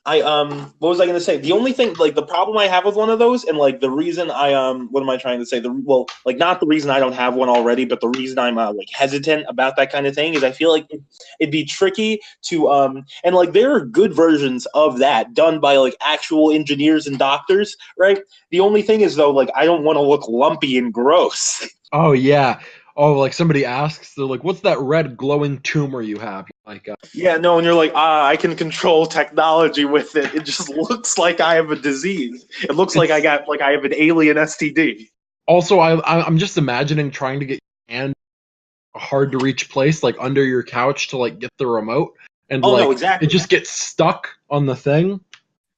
What was I going to say? The only thing, like, the problem I have with one of those, and like the reason what am I trying to say? Not the reason I don't have one already, but the reason I'm like hesitant about that kind of thing is I feel like it'd be tricky to and like there are good versions of that done by like actual engineers and doctors, right? The only thing is though, like I don't want to look lumpy and gross. Oh yeah. Oh, like somebody asks, they're like, "What's that red glowing tumor you have?" Like, yeah, no, and you're like, I can control technology with it. It just looks like I have a disease. It looks like I have an alien STD. Also, I'm just imagining trying to get your hand a hard to reach place, like under your couch, to like get the remote, and no, exactly. It just gets stuck on the thing.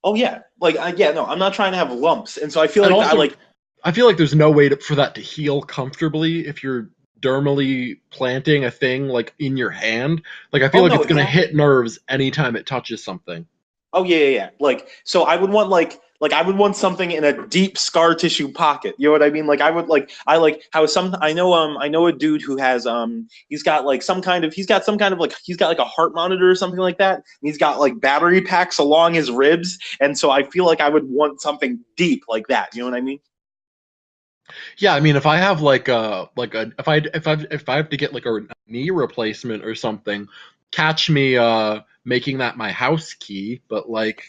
Oh yeah, I'm not trying to have lumps, and so I feel like I feel like there's no way for that to heal comfortably if you're dermally planting a thing like in your hand, like I feel Oh like no, it's gonna exactly. hit nerves anytime it touches something. Oh yeah. Like, so I would want I would want something in a deep scar tissue pocket. You know what I mean? Like I would I like how some I know a dude who has he's got like some kind of he's got some kind of like he's got like a heart monitor or something like that. And he's got like battery packs along his ribs, and so I feel like I would want something deep like that. You know what I mean? Yeah, I mean, if I have if I have to get like a knee replacement or something, catch me making that my house key. But like,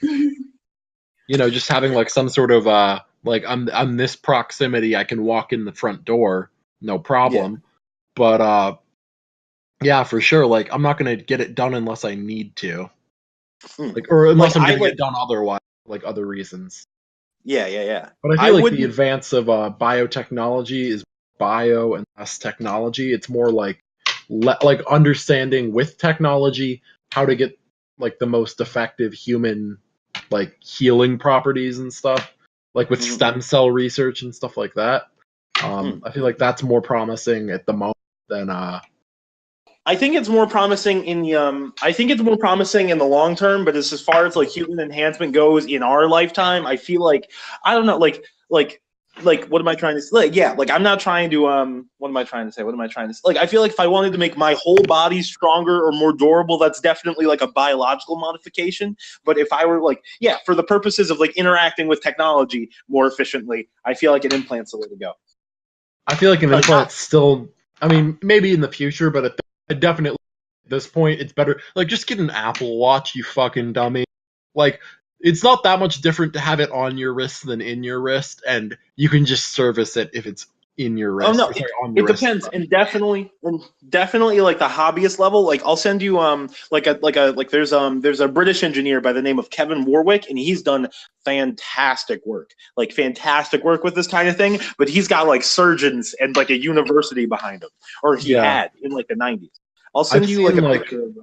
just having like some sort of like I'm this proximity, I can walk in the front door, no Yeah. problem. But yeah, for sure. Like, I'm not gonna get it done unless I need to, Mm. like, or Like unless I'm I getting like it done otherwise, like other reasons. yeah. But I I feel like the wouldn't. advance of biotechnology is bio and less technology. It's more like like understanding with technology how to get like the most effective human like healing properties and stuff, like with Mhm. stem cell research and stuff like that. Mm. I feel like that's more promising at the moment than I think it's more promising in the I think it's more promising in the long term, but as far as like human enhancement goes in our lifetime, I feel like I don't know, like what am I trying to say? Like, yeah, like I'm not trying to what am I trying to say? What am I trying to say? Like I feel like if I wanted to make my whole body stronger or more durable, that's definitely like a biological modification. But if I were like, yeah, for the purposes of like interacting with technology more efficiently, I feel like an implant's the way to go. I feel like an Like not implant's still. I mean, maybe in the future, but definitely at this point, it's better. Like, just get an Apple Watch, you fucking dummy. Like, it's not that much different to have it on your wrist than in your wrist, and you can just service it if it's in your Oh wrist. no, Or, sorry, on your it wrist. depends, and definitely like the hobbyist level. Like I'll send you like there's a British engineer by the name of Kevin Warwick, and he's done fantastic work with this kind of thing. But he's got like surgeons and like a university behind him, or he Yeah, had in like the '90s. I'll I've send you like seen a like picture of.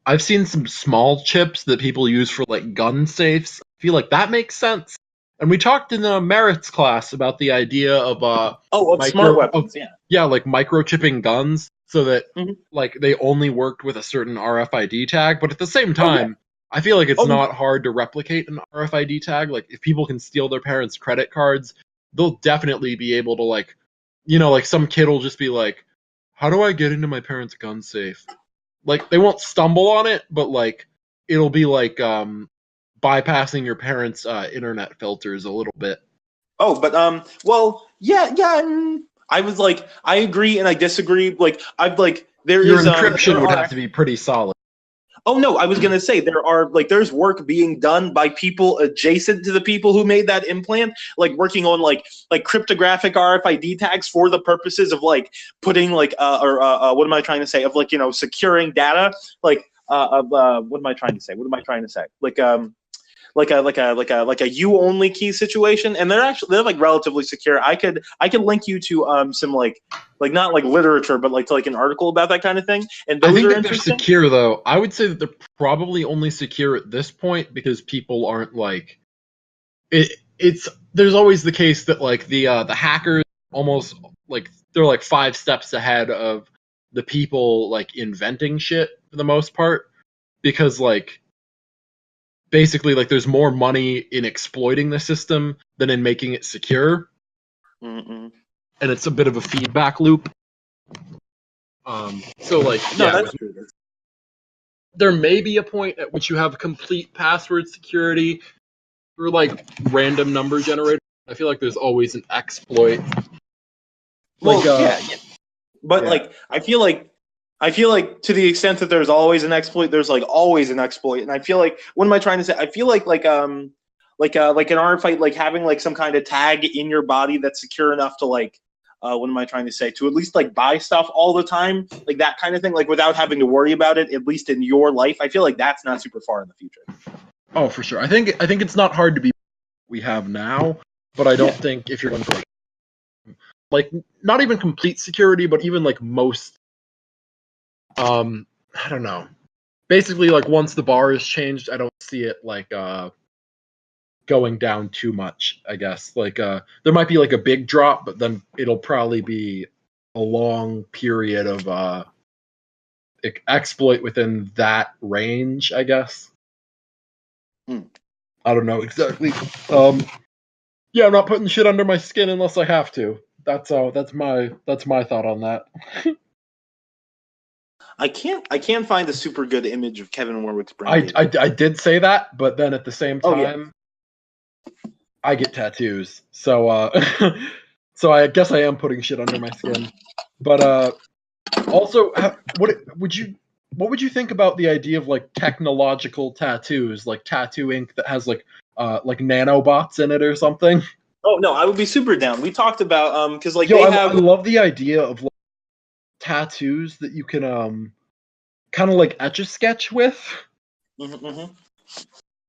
I've seen some small chips that people use for like gun safes. I feel like that makes sense. And we talked in the merits class about the idea of Of smart micro of weapons, yeah. yeah, like microchipping guns so that Mhm. like they only worked with a certain RFID tag, but at the same Oh yeah. time, I feel like it's Oh not hard to replicate an RFID tag. Like if people can steal their parents' credit cards, they'll definitely be able to like like some kid will just be like, "How do I get into my parents' gun safe?" Like they won't stumble on it, but like it'll be like bypassing your parents' internet filters a little bit. but well, yeah. I was like, I agree and I disagree. Like, I've like there Your is encryption there would are. have to be pretty solid. Oh no, I was gonna say there's work being done by people adjacent to the people who made that implant, like working on like cryptographic RFID tags for the purposes of like putting like what am I trying to say of like securing data like what am I trying to say? What am I trying to say? Like a you only key situation, and they're like relatively secure. I could link you to some like not like literature, but like to like an article about that kind of thing, and I those think are that they're interesting. secure though. I would say that they're probably only secure at this point because people aren't like it's there's always the case that like the hackers almost like they're like 5 steps ahead of the people like inventing shit for the most part because like basically like there's more money in exploiting the system than in making it secure, Mm-mm. and it's a bit of a feedback loop. So like No, yeah, that's true. there may be a point at which you have complete password security through like random number generator. I feel like there's always an exploit. Like Well, yeah. But yeah. like I feel like to the extent that there's always an exploit, there's like always an exploit. And I feel like what am I trying to say? I feel like an art fight, like having like some kind of tag in your body that's secure enough to like what am I trying to say? To at least like buy stuff all the time, like that kind of thing, like without having to worry about it, at least in your life. I feel like that's not super far in the future. Oh, for sure. I think it's not hard to be we have now, but I don't Yeah. think if you're going for like not even complete security, but even like most I don't know. Basically like once the bar is changed, I don't see it like going down too much, I guess. Like there might be like a big drop, but then it'll probably be a long period of exploit within that range, I guess. I don't know exactly. Yeah, I'm not putting shit under my skin unless I have to. That's my thought on that. I can't find a super good image of Kevin Warwick's brain. I did say that, but then at the same Oh, yeah. time, I get tattoos, so so I guess I am putting shit under my skin. But also, what would you think about the idea of like technological tattoos, like tattoo ink that has like nanobots in it or something? Oh no, I would be super down. We talked about because like Yo, they I have. love the idea of like, tattoos that you can kind of like etch a sketch with. Mm-hmm.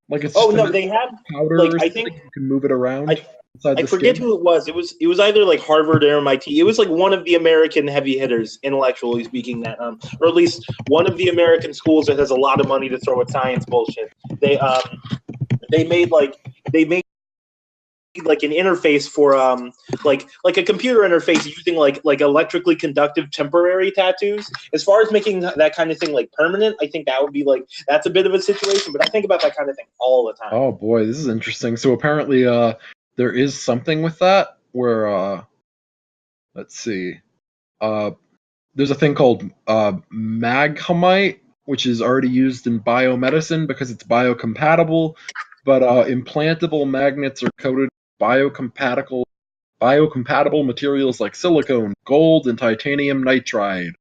Like it's Oh just no, they had powder like or I something. think You can move it around inside I the forget skin. who it was. It was either like Harvard or MIT. It was like one of the American heavy hitters, intellectually speaking, that or at least one of the American schools that has a lot of money to throw at science bullshit. They made like an interface for like a computer interface using like electrically conductive temporary tattoos. As far as making that kind of thing like permanent, I think that would be like that's a bit of a situation, but I think about that kind of thing all the time. Oh boy, this is interesting. So apparently, there is something with that where let's see, there's a thing called maghamite, which is already used in biomedicine because it's biocompatible. But implantable magnets are coated biocompatible materials like silicone, gold, and titanium nitride.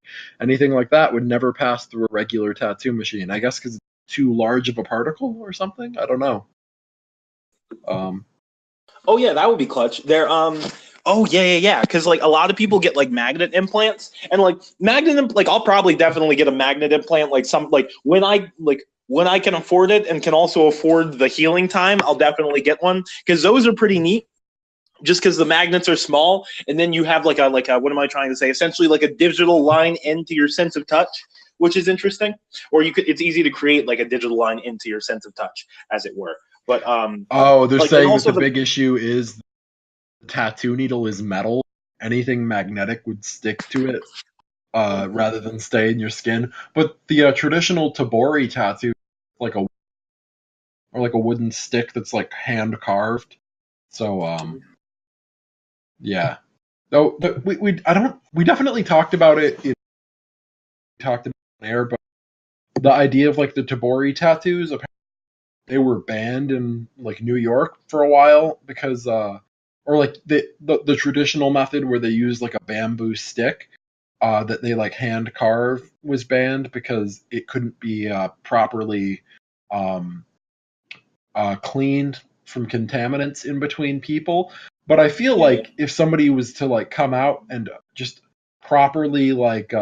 Anything like that would never pass through a regular tattoo machine. I guess because it's too large of a particle or something. I don't know. Oh yeah, that would be clutch. Oh yeah. Because like a lot of people get like magnet implants, and like like I'll probably definitely get a magnet implant. Like when I can afford it and can also afford the healing time, I'll definitely get one because those are pretty neat. Just because the magnets are small, and then you have like a what am I trying to say? Essentially, like a digital line into your sense of touch, which is interesting. Or it's easy to create like a digital line into your sense of touch, as it were. But Oh, they're like and saying that also the big issue is the tattoo needle is metal. Anything magnetic would stick to it rather than stay in your skin. But the traditional Tabori tattoo, like a wooden stick that's like hand carved. So yeah. Though we definitely talked about it. Talked about it on air, but the idea of like the Tabori tattoos, they were banned in like New York for a while because or like the traditional method where they use like a bamboo stick that they like hand carve was banned because it couldn't be properly um, cleaned from contaminants in between people. But I feel yeah. like if somebody was to like come out and just properly like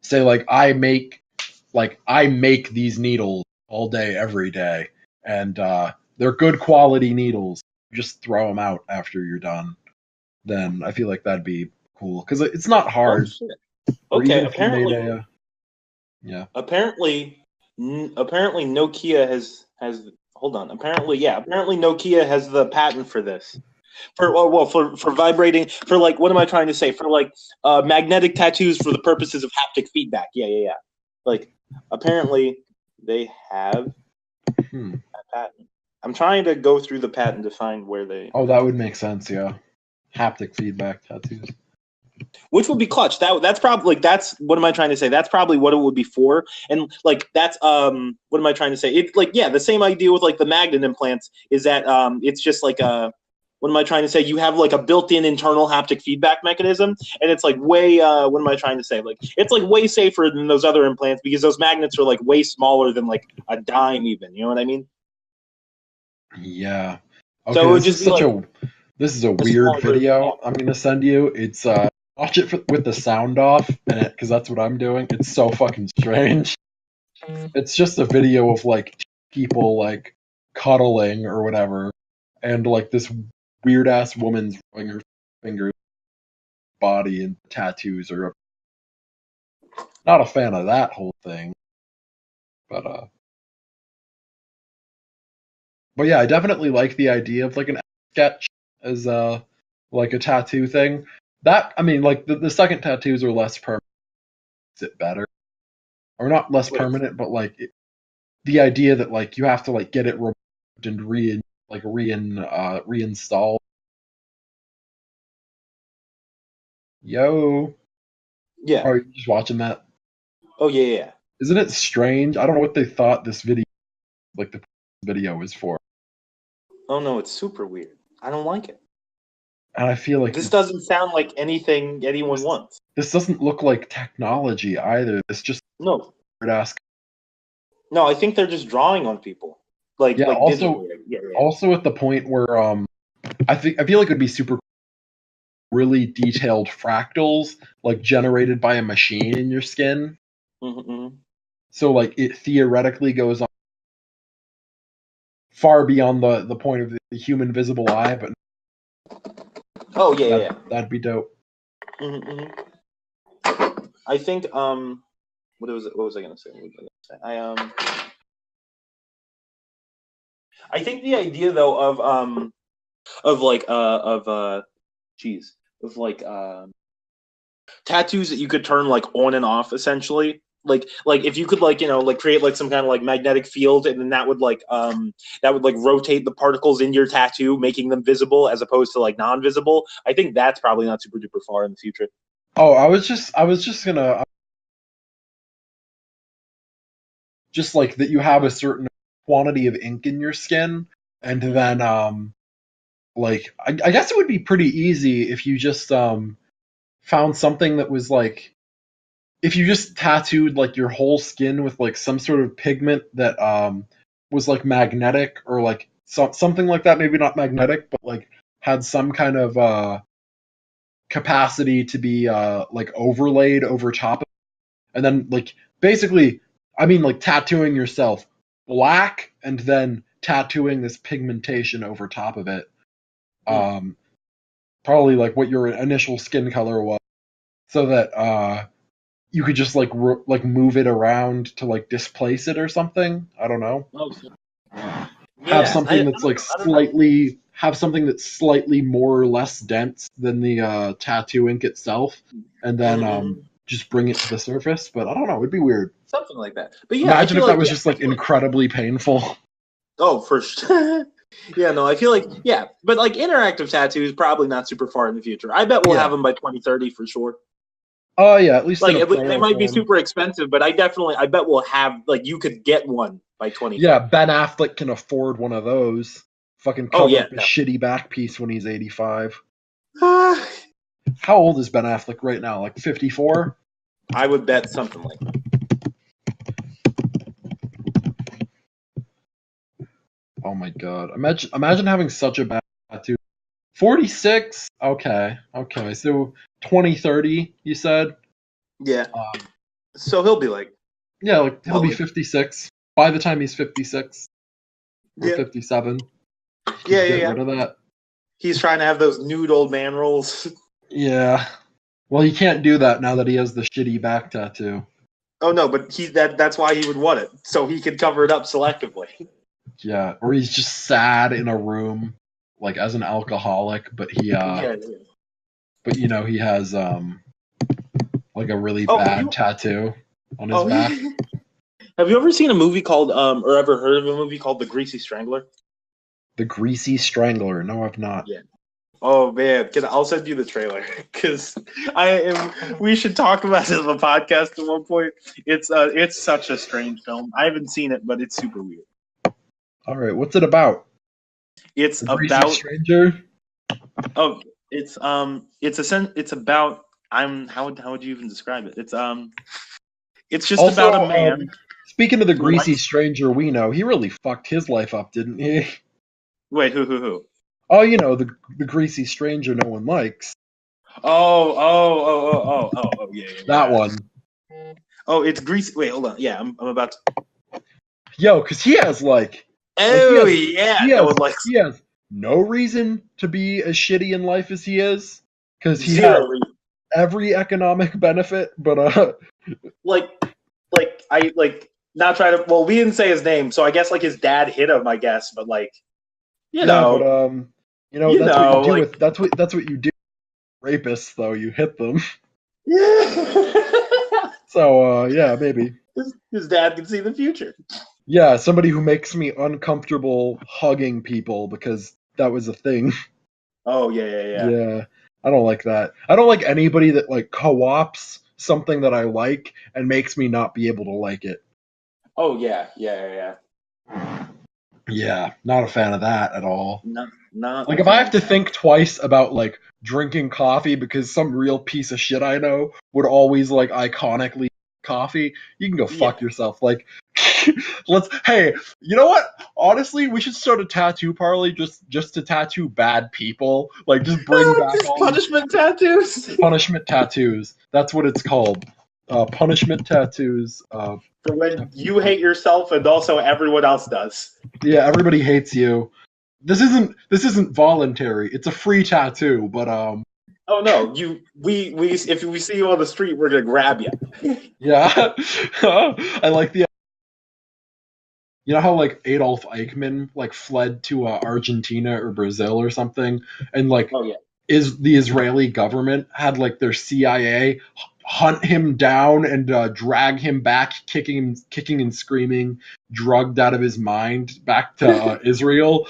say I make these needles all day every day and they're good quality needles, just throw them out after you're done, then I feel like that'd be cool because it's not Oh hard. shit. Or even Okay. if you made a yeah. Apparently Nokia has. Hold on. Apparently Nokia has the patent for this. For vibrating for like what am I trying to say? For like magnetic tattoos for the purposes of haptic feedback. Yeah. Like apparently they have Hmm. a patent. I'm trying to go through the patent to find where they. Oh, that would make sense. Yeah, haptic feedback tattoos. Which would be clutch. That's probably like that's what am I trying to say? That's probably what it would be for. And like that's what am I trying to say? It's like yeah, the same idea with like the magnet implants is that it's just like a what am I trying to say? You have like a built-in internal haptic feedback mechanism, and it's like way what am I trying to say? Like it's like way safer than those other implants because those magnets are like way smaller than like a dime even. You know what I mean? Yeah. So Okay, it would just be like this is a a weird smaller version. Yeah. video I'm gonna send you. It's watch it with the sound off, and because that's what I'm doing. It's so fucking strange. It's just a video of like people like cuddling or whatever, and like this weird ass woman's rubbing her fingers, body, and tattoos. Or not a fan of that whole thing, but but yeah, I definitely like the idea of like an sketch as like a tattoo thing. That, I mean, like, the second tattoos are less permanent. Is it better? Or not less Wait. permanent, but, like, the idea that, like, you have to, like, get it removed and reinstalled. Yo. Yeah. Are you just watching that? Oh yeah. Isn't it strange? I don't know what they thought this video, like, the video was for. Oh no, it's super weird. I don't like it. And I feel like This doesn't sound like anything anyone wants. this doesn't look like technology either. This just No. weird-ass. No, I think they're just drawing on people. Like Also, digitally. Yeah. also at the point where I feel like it'd be super really detailed fractals like generated by a machine in your skin. Mm-hmm. So like it theoretically goes on far beyond the point of the human visible eye, but Oh yeah. That'd be dope. Mm-hmm. I think what was I gonna say? I think the idea though tattoos that you could turn like on and off essentially. Like if you could create like some kind of like magnetic field, and then that would rotate the particles in your tattoo, making them visible as opposed to like non-visible. I think that's probably not super duper far in the future. Oh, I was just gonna just like that you have a certain quantity of ink in your skin, and then like I guess it would be pretty easy if you just found something that was like if you just tattooed like your whole skin with like some sort of pigment that was like magnetic or like something like that, maybe not magnetic, but like had some kind of capacity to be like overlaid over top of it. And then like basically I mean like tattooing yourself black and then tattooing this pigmentation over top of it. Probably like what your initial skin color was, so that you could just like move it around to like displace it or something. I don't know. Have something that's like slightly have something that's slightly more or less dense than the tattoo ink itself, and then just bring it to the surface. But I don't know. It'd be weird. Something like that. But yeah, imagine if that was just like incredibly painful. Oh, for sure. Yeah, no, I feel like but like interactive tattoos probably not super far in the future. I bet we'll have them by 2030 for sure. Oh yeah, at least like they might be super expensive, but I bet we'll have like you could get one by 2030. Yeah, Ben Affleck can afford one of those. Fucking cover up a shitty back piece when he's 85. How old is Ben Affleck right now? Like 54? I would bet something like that. Oh my god. Imagine having such a bad tattoo. 46? Okay. So 2030, you said? Yeah. So he'll be like... Yeah, like he'll be 56. By the time he's 56. Or 57. Yeah. Get rid of that. He's trying to have those nude old man roles. Yeah. Well, he can't do that now that he has the shitty back tattoo. Oh no, but that's why he would want it. So he could cover it up selectively. Yeah, or he's just sad in a room, like as an alcoholic, but he but you know he has like a really bad tattoo on his back. Have you ever seen a movie called or ever heard of a movie called The Greasy Strangler? The Greasy Strangler? No, I've not. Yeah. Oh man, I'll send you the trailer because we should talk about it on the podcast at one point. It's such a strange film. I haven't seen it, but it's super weird. All right, what's it about? It's the about stranger. Oh, it's about how would you even describe it? It's just also, about a man. Speaking of the greasy stranger, we know he really fucked his life up, didn't he? Wait, who? Oh, you know the greasy stranger no one likes. Oh, yeah. That one. Oh, it's greasy. Wait, hold on. Yeah, I'm about to. Yo, because he has like. Oh he has no reason to be as shitty in life as he is, because he has every economic benefit, but not trying to. Well, we didn't say his name, so I guess like his dad hit him, I guess, but like, that's what you do that's what you do rapists, though. You hit them. Yeah. So, yeah, maybe. His dad can see the future. Yeah, somebody who makes me uncomfortable hugging people because that was a thing. Oh, yeah. Yeah, I don't like that. I don't like anybody that like co-ops something that I like and makes me not be able to like it. Oh, yeah. Yeah, not a fan of that at all. Not Like a if I have to fan. think twice about like drinking coffee because some real piece of shit I know would always like iconically coffee, you can go fuck Yeah. yourself. Like hey, you know what? Honestly, we should start a tattoo parley just to tattoo bad people. Like just bring back Just all punishment tattoos. punishment tattoos. That's what it's called. Punishment tattoos. For when you hate yourself and also everyone else does. Yeah, everybody hates you. This isn't voluntary. It's a free tattoo, but Oh no, we if we see you on the street, we're gonna grab you. yeah. I like the you know how like Adolf Eichmann like fled to Argentina or Brazil or something, and like Oh yeah. is the Israeli government had like their CIA hunt him down and drag him back, kicking and screaming, drugged out of his mind, back to Israel.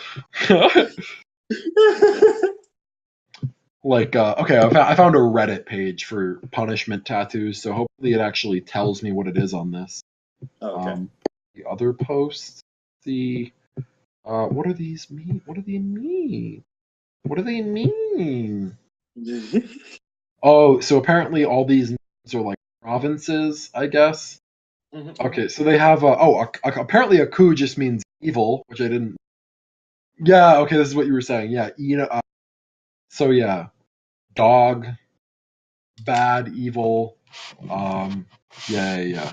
Like, okay, I found a Reddit page for punishment tattoos, so hopefully it actually tells me what it is on this. Oh, okay. The other posts, what do these mean? What do they mean? What do they mean? Oh, so apparently all these names are like provinces, I guess. Okay, so they have apparently a coup just means evil, which I didn't. Yeah, okay, this is what you were saying. Yeah, so yeah, dog, bad, evil. Yeah.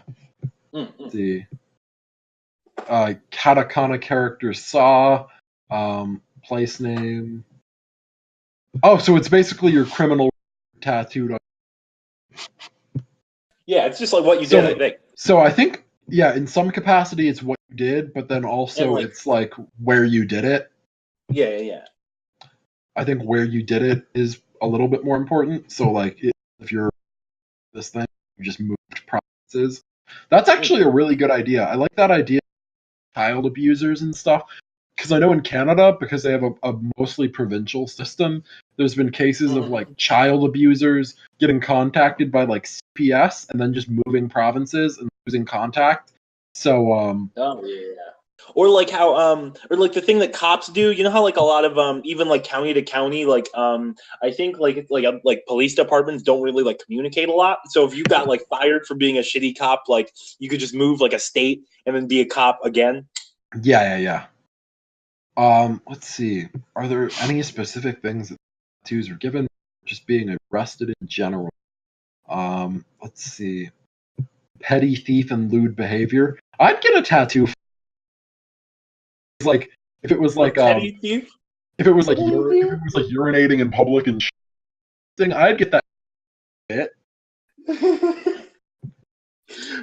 Let's see, katakana character saw, place name. Oh, so it's basically your criminal tattooed on. Yeah, it's just like what you did, I think. So I think, yeah, in some capacity it's what you did, but then also like, it's like where you did it. Yeah. I think where you did it is a little bit more important. So like if you're this thing, you just moved provinces. That's actually a really good idea. I like that idea of child abusers and stuff. Because I know in Canada, because they have a mostly provincial system, there's been cases of like child abusers getting contacted by like CPS and then just moving provinces and losing contact. So Oh yeah. Or like how or like the thing that cops do, you know how like a lot of even like county to county, like I think like police departments don't really like communicate a lot. So if you got like fired for being a shitty cop, like you could just move like a state and then be a cop again. Yeah. Let's see. Are there any specific things that tattoos are given? Just being arrested in general. Let's see. Petty thief and lewd behavior. I'd get a tattoo. Like if it was like petty thief. if it was like urinating in public and thing, I'd get that bit.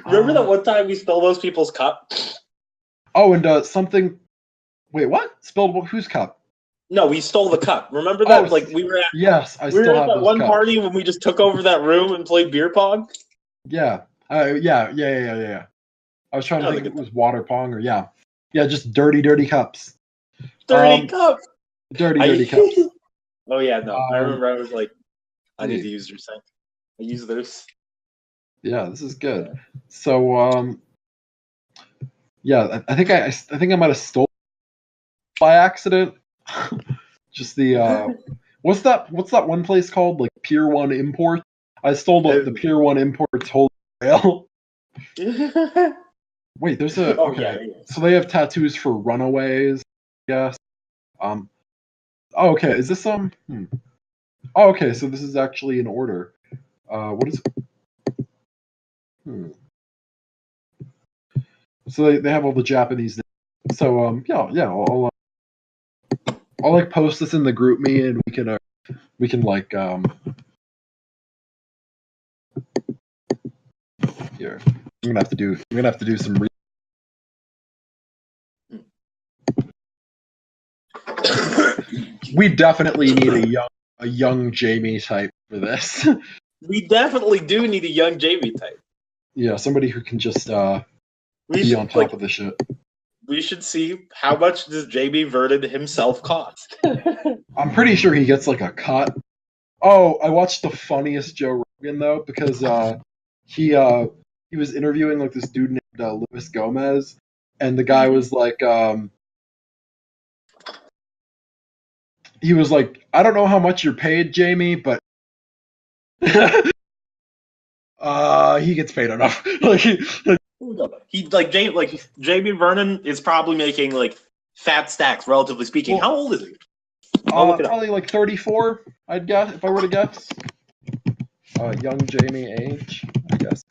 Remember that one time we stole those people's cup? Oh, and something. Wait, what? Spilled whose cup? No, we stole the cup. Remember that? Oh, like we were at yes, I still have that those one cups. party when we just took over that room and played beer pong. Yeah. Yeah. I was trying to think if it was water pong or yeah, just dirty cups. Dirty cups. Dirty cups. Oh yeah, no. I remember I was like, I need to use your sink. I use those. Yeah, this is good. So yeah, I think I might have stolen by accident. Just the what's that one place called? Like Pier 1 Import? I stole the Pier 1 Import's Holy Grail. Wait, there's a okay. Yeah. So they have tattoos for runaways, I guess. Oh, okay, is this Oh, okay, so this is actually in order. What is it? So they have all the Japanese names. So yeah, I'll like post this in the group me and we can like here. I'm gonna have to do some we definitely need a young a young Jamie type for this. We definitely do need a young Jamie type. Yeah, somebody who can just We be should, on top of the shit. We should see how much does Jamie Vernon himself cost. I'm pretty sure he gets like a cut. Oh, I watched the funniest Joe Rogan though because he was interviewing like this dude named Luis Gomez, and the guy was like he was like, I don't know how much you're paid, Jamie, but he gets paid enough. Jamie Vernon is probably making like fat stacks, relatively speaking. Well, how old is he? I'll look it up. Probably like 34, I'd guess, if I were to guess. Young Jamie age, I guess.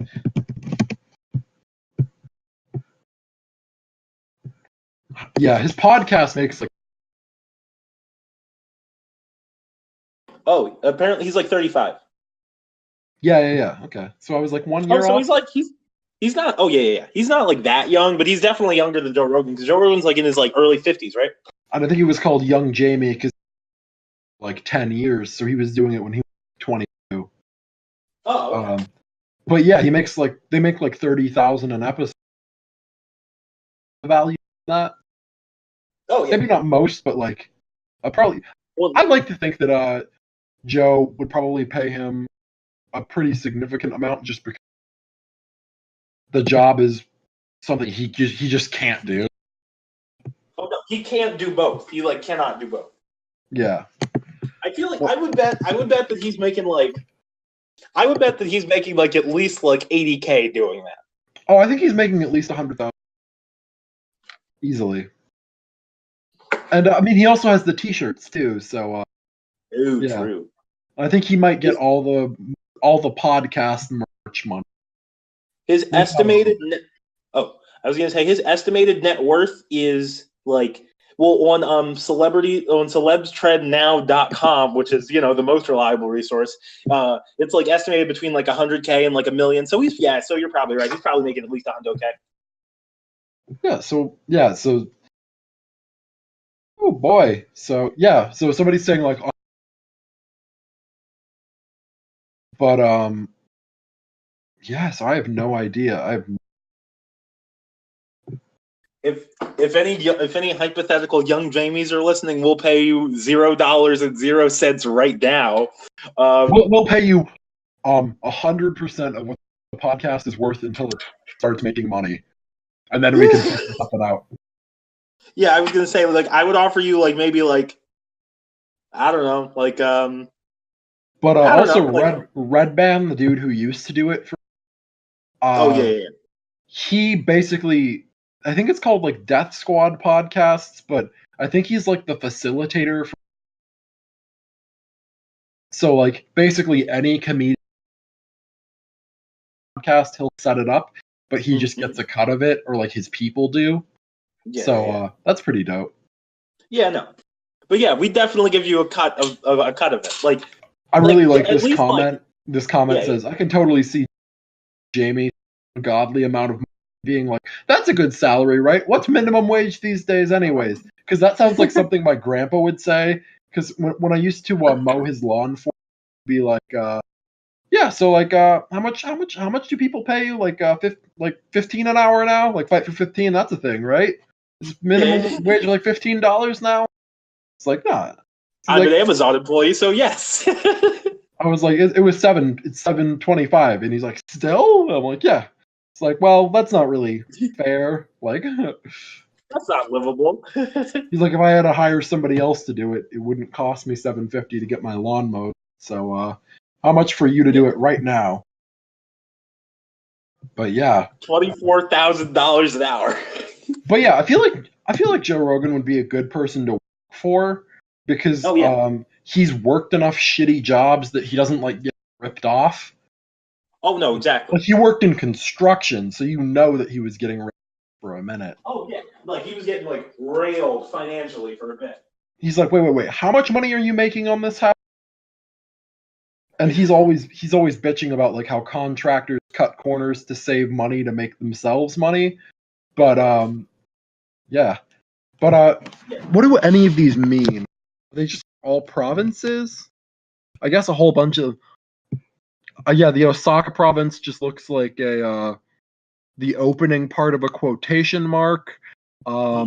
Yeah, his podcast makes like. Oh, apparently he's like 35. Yeah. Okay, so I was like 1 year off. He's not. Oh yeah. He's not like that young, but he's definitely younger than Joe Rogan because Joe Rogan's like in his like early 50s, right? And I think he was called Young Jamie because like 10 years, so he was doing it when he was 22. Oh. Okay. But yeah, they make like 30,000 an episode. Value that. Oh yeah. Maybe not most, but like probably. Well, I'd like to think that Joe would probably pay him a pretty significant amount just because the job is something he just can't do. Oh no, he can't do both. He like cannot do both. Yeah. I feel like I would bet that he's making like at least like 80K doing that. Oh, I think he's making at least 100,000 easily. And I mean, he also has the T-shirts too. So. Yeah. True. I think he might get all the podcast merch money. His estimated I was gonna say his estimated net worth is like on celebstreadnow.com, which is the most reliable resource. It's like estimated between like 100K and like $1 million. So so you're probably right. He's probably making at least 100K. So oh boy. So somebody's saying like, but so I have no idea. If any hypothetical young Jamies are listening, we'll pay you $0.00 right now. We'll pay you 100% of what the podcast is worth until it starts making money, and then we can figure something out. Yeah, I was gonna say like I would offer you like maybe like I don't know like But also Red Band, the dude who used to do it for. He basically, I think it's called like Death Squad podcasts, but I think he's like the facilitator. So like basically any comedian podcast, he'll set it up, but he just gets a cut of it, or like his people do. Yeah, that's pretty dope. Yeah, no, but yeah, we definitely give you a cut of it. Like, I really like this comment. This comment says, "I can totally see Jamie godly amount of money being like, that's a good salary, right? What's minimum wage these days, anyways?" Because that sounds like something my grandpa would say. Because when I used to mow his lawn for, be like, so like, how much do people pay you? Like, 15 an hour now? Like, fight for 15? That's a thing, right? Is minimum wage like $15 now? It's like, nah. I'm an Amazon employee, so yes. I was like, it was it's $7.25, and he's like, still? I'm like, yeah. It's like, well, that's not really fair. Like, that's not livable. He's like, if I had to hire somebody else to do it, it wouldn't cost me $7.50 to get my lawn mowed. So, how much for you to do it right now? But yeah, $24,000 an hour. But yeah, I feel like Joe Rogan would be a good person to work for because he's worked enough shitty jobs that he doesn't like get ripped off. Oh no, exactly. Like he worked in construction, so you know that he was getting ripped for a minute. Oh yeah, like he was getting like railed financially for a bit. He's like, wait, how much money are you making on this house? And he's always bitching about like how contractors cut corners to save money to make themselves money. But what do any of these mean? Are they just all provinces? I guess a whole bunch of yeah, the Osaka province just looks like a the opening part of a quotation mark. Are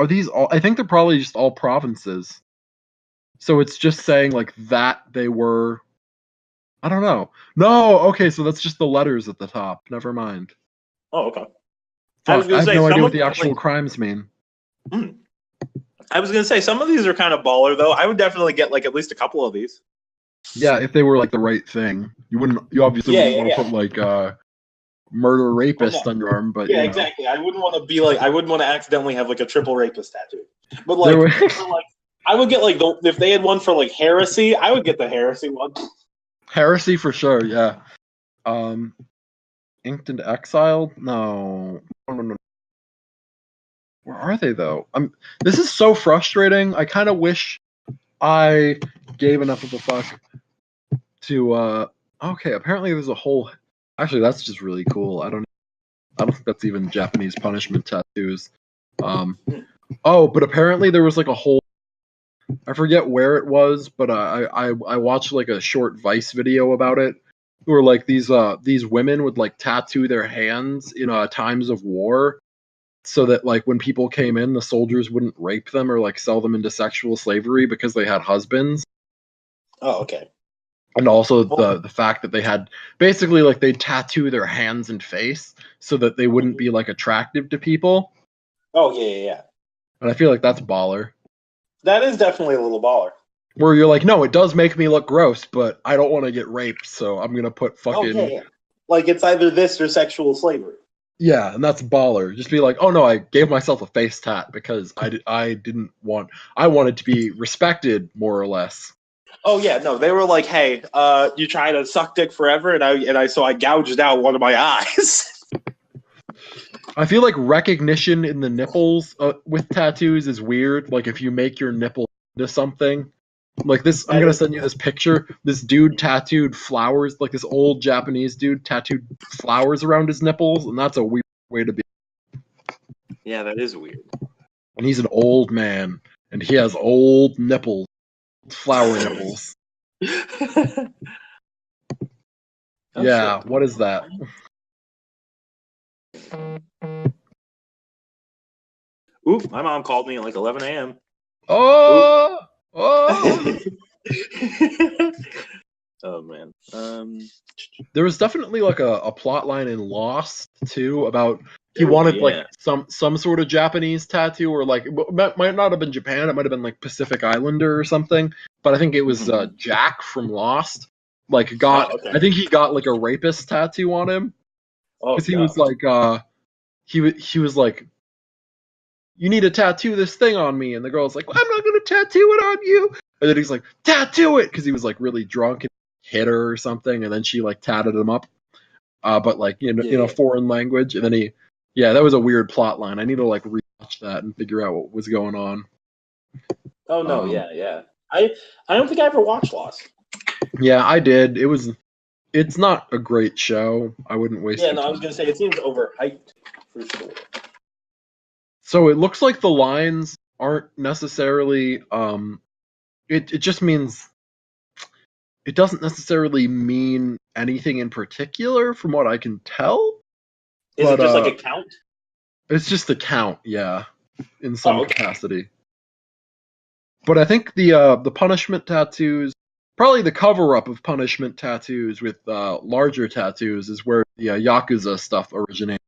these all? I think they're probably just all provinces. So it's just saying like that they were. I don't know. No, okay, so that's just the letters at the top. Never mind. Oh, okay. Fuck, I have no idea what the actual crimes mean. I was gonna say some of these are kind of baller though. I would definitely get like at least a couple of these. Yeah, if they were like the right thing, you wouldn't. You obviously wouldn't want to put like murder rapist on your arm, but exactly. I wouldn't want to be like. I wouldn't want to accidentally have like a triple rapist tattoo. But like, I would get like if they had one for like heresy, I would get the heresy one. Heresy for sure, yeah. Inked into Exiled? No. Where are they though? This is so frustrating. I kind of wish I gave enough of a fuck to okay, apparently there's a whole actually that's just really cool. I don't think that's even Japanese punishment tattoos. Oh, but apparently there was like a whole I forget where it was, but I watched like a short Vice video about it. Where like these women would like tattoo their hands in times of war, so that like when people came in, the soldiers wouldn't rape them or like sell them into sexual slavery because they had husbands. Oh, okay. And also the fact that they had basically like they tattoo their hands and face so that they wouldn't be like attractive to people. Oh yeah. And I feel like that's baller. That is definitely a little baller. Where you're like, no, it does make me look gross, but I don't want to get raped, so I'm gonna put fucking. Oh, yeah. Like it's either this or sexual slavery. Yeah, and that's baller. Just be like, oh no, I gave myself a face tat because I didn't want. I wanted to be respected more or less. Oh yeah, no, they were like, hey, you try to suck dick forever, and I gouged out one of my eyes. I feel like recognition in the nipples with tattoos is weird. Like if you make your nipple into something. Like this, I'm gonna send you this picture. This dude tattooed flowers, like this old Japanese dude tattooed flowers around his nipples, and that's a weird way to be. Yeah, that is weird. And he's an old man, and he has old nipples, flower nipples. Yeah, what is that? Oof, my mom called me at like 11 a.m. Oh! Oh! Oh man. There was definitely like a plot line in Lost too about he wanted like some sort of Japanese tattoo, or like it might not have been Japan, it might have been like Pacific Islander or something, but I think it was Jack from Lost. Like I think he got like a rapist tattoo on him because he was like he was like, you need to tattoo this thing on me, and the girl's like, well, I'm not gonna tattoo it on you, and then he's like, tattoo it, because he was like really drunk and hit her or something, and then she like tatted him up, but like in a foreign language, and then that was a weird plot line. I need to like rewatch that and figure out what was going on. Oh no, yeah. I don't think I ever watched Lost. Yeah, I did. It's not a great show. I wouldn't waste. Yeah, no, I was gonna say it seems overhyped for sure. So it looks like the lines aren't necessarily. It just means. It doesn't necessarily mean anything in particular, from what I can tell. Is it just like a count? It's just a count, yeah, in some capacity. But I think the punishment tattoos, probably the cover-up of punishment tattoos with larger tattoos, is where the Yakuza stuff originates.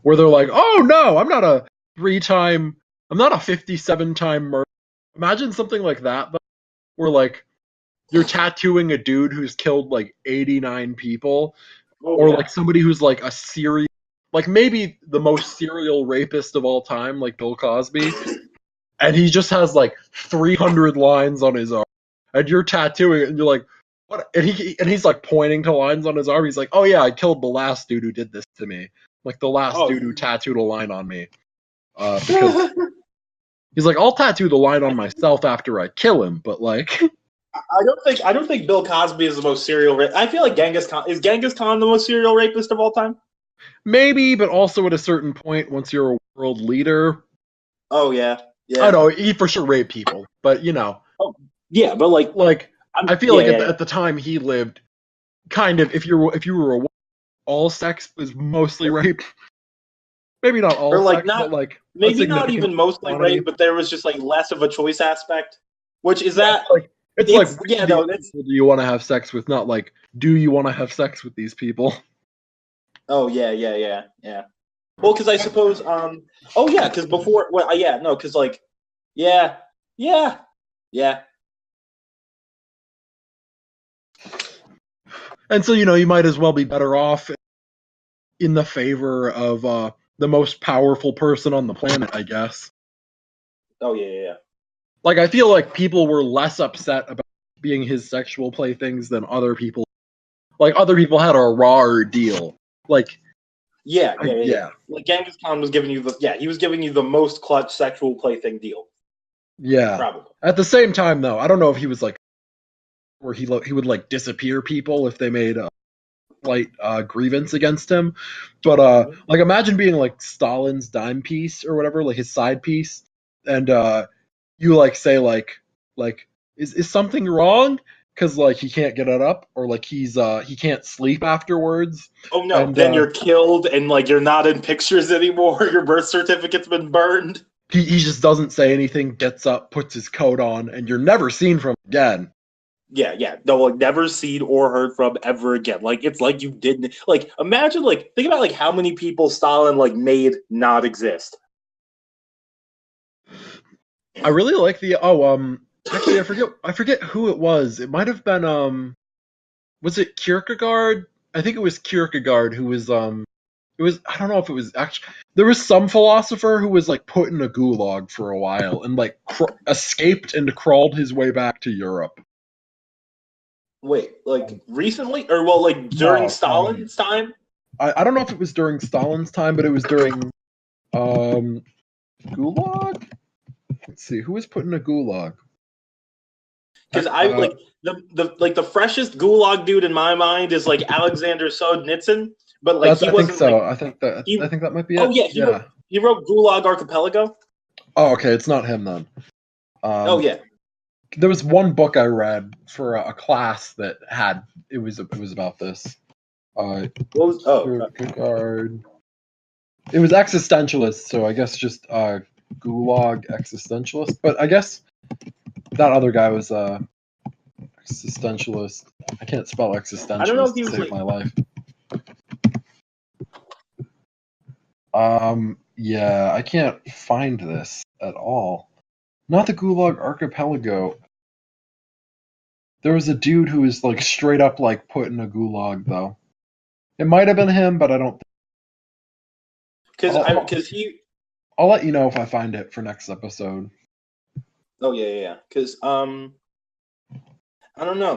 Where they're like, oh no, I'm not a 57-time murderer. Imagine something like that, though, where like you're tattooing a dude who's killed like 89 people, like somebody who's like a serial, like maybe the most serial rapist of all time, like Bill Cosby, and he just has like 300 lines on his arm, and you're tattooing it, and you're like, what? And he's like pointing to lines on his arm. He's like, oh yeah, I killed the last dude who did this to me, like the last dude who tattooed a line on me, because he's like, I'll tattoo the line on myself after I kill him, but like. I don't think Bill Cosby is the most serial rapist. I feel like Genghis Khan the most serial rapist of all time? Maybe, but also at a certain point, once you're a world leader. Oh yeah. I know he for sure raped people, but you know. Oh Yeah, but Like I feel yeah, like yeah. at the time he lived, kind of if you were a woman, all sex was mostly rape. Maybe not all Or like sex, but not like a maybe not significant even mostly quantity. rape, but there was just like less of a choice aspect. Which is Yeah, that it's like it's which yeah, of these no, that's people do you want to have sex with? Not like do you want to have sex with these people? oh yeah. Well, because I suppose oh yeah, because before well yeah no, because like yeah yeah yeah And so you might as well be better off in the favor of the most powerful person on the planet, I guess. oh yeah. Like I feel like people were less upset about being his sexual playthings than other people. Like other people had a rawer deal. Like Yeah. yeah, Like Genghis Khan was giving you he was giving you the most clutch sexual plaything deal yeah. probably. At the same time, though, I don't know if he was like where he would like disappear people if they made a slight grievance against him. But like imagine being like Stalin's dime piece or whatever, like his side piece, and you like say like is something wrong? Because like he can't get it up, or like he can't sleep afterwards, Oh no, and then you're killed and like you're not in pictures anymore. Your birth certificate's been burned. he just doesn't say anything, gets up, puts his coat on, and you're never seen from again. Yeah. No, like never seen or heard from ever again. Like it's like you didn't like imagine like think about like how many people Stalin like made not exist. I really like the actually I forget who it was. It might have been was it Kierkegaard? I think it was Kierkegaard who was it was I don't know if it was actually there was some philosopher who was like put in a gulag for a while and like escaped and crawled his way back to Europe. Wait, like recently or well like during No, Stalin's time? I don't know if it was during Stalin's time, but it was during um gulag. Let's see who was put in a gulag. Because I like the freshest gulag dude in my mind is like Alexander Solzhenitsyn, but like That's he I think wasn't like so. I he. think that might be Oh it. yeah, Yeah. he wrote Gulag Archipelago. Oh, okay. It's not him then. Oh Um, yeah, there was one book I read for a class that had it was about this. what was Kierkegaard. It was existentialist, so I guess just gulag existentialist. But I guess that other guy was existentialist. I can't spell I don't know if existentialist he to was save like my life. Yeah, I can't find this at all. Not the Gulag Archipelago. There was a dude who was like straight up like put in a gulag though. It might have been him, but I don't. I'll, because he. I'll let you know if I find it for next episode. Oh yeah. Because I don't know.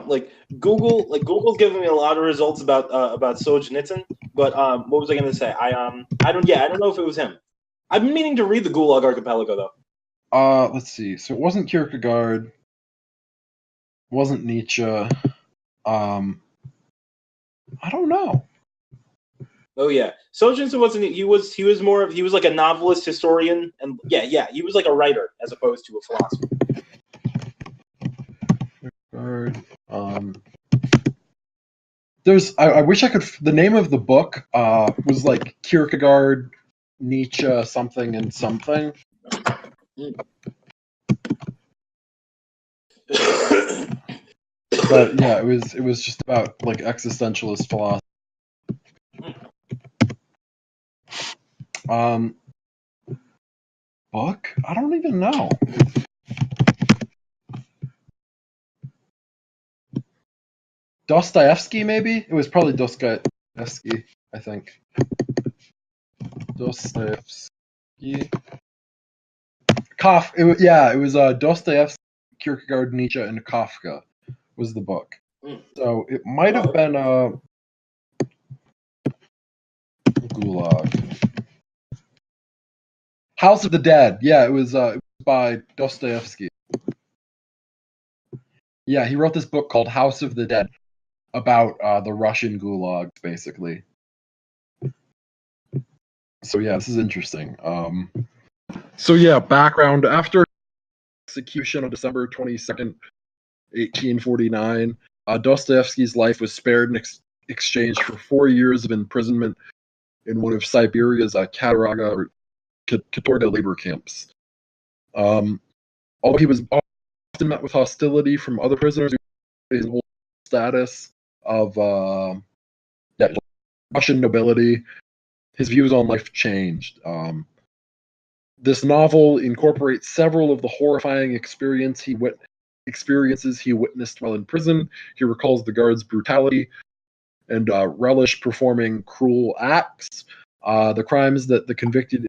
Google's giving me a lot of results about Solzhenitsyn, but what was I going to say? I don't know if it was him. I've been meaning to read the Gulag Archipelago though. Let's see. So it wasn't Kierkegaard. Wasn't Nietzsche. I don't know. Oh yeah, Solzhenitsyn wasn't. He was more of he was like a novelist, historian, and yeah. He was like a writer as opposed to a philosopher. There's. I wish I could. The name of the book was like Kierkegaard, Nietzsche, something and something. But yeah, it was just about like existentialist philosophy. Book? I don't even know. Dostoevsky, maybe? It was probably Dostoevsky, I think. Dostoevsky. It was Dostoevsky, Kierkegaard, Nietzsche, and Kafka was the book. So it might have been Gulag. House of the Dead. Yeah, it was by Dostoevsky. Yeah, he wrote this book called House of the Dead about the Russian gulags, basically. So yeah, this is interesting. So yeah, background after execution on December 22nd, 1849. Dostoevsky's life was spared in exchange for 4 years of imprisonment in one of Siberia's Katorga or Katorga labor camps. Although he was often met with hostility from other prisoners who his whole status of Russian nobility, his views on life changed. This novel incorporates several of the horrifying experiences he witnessed while in prison. He recalls the guards' brutality and relish performing cruel acts, the crimes that the convicted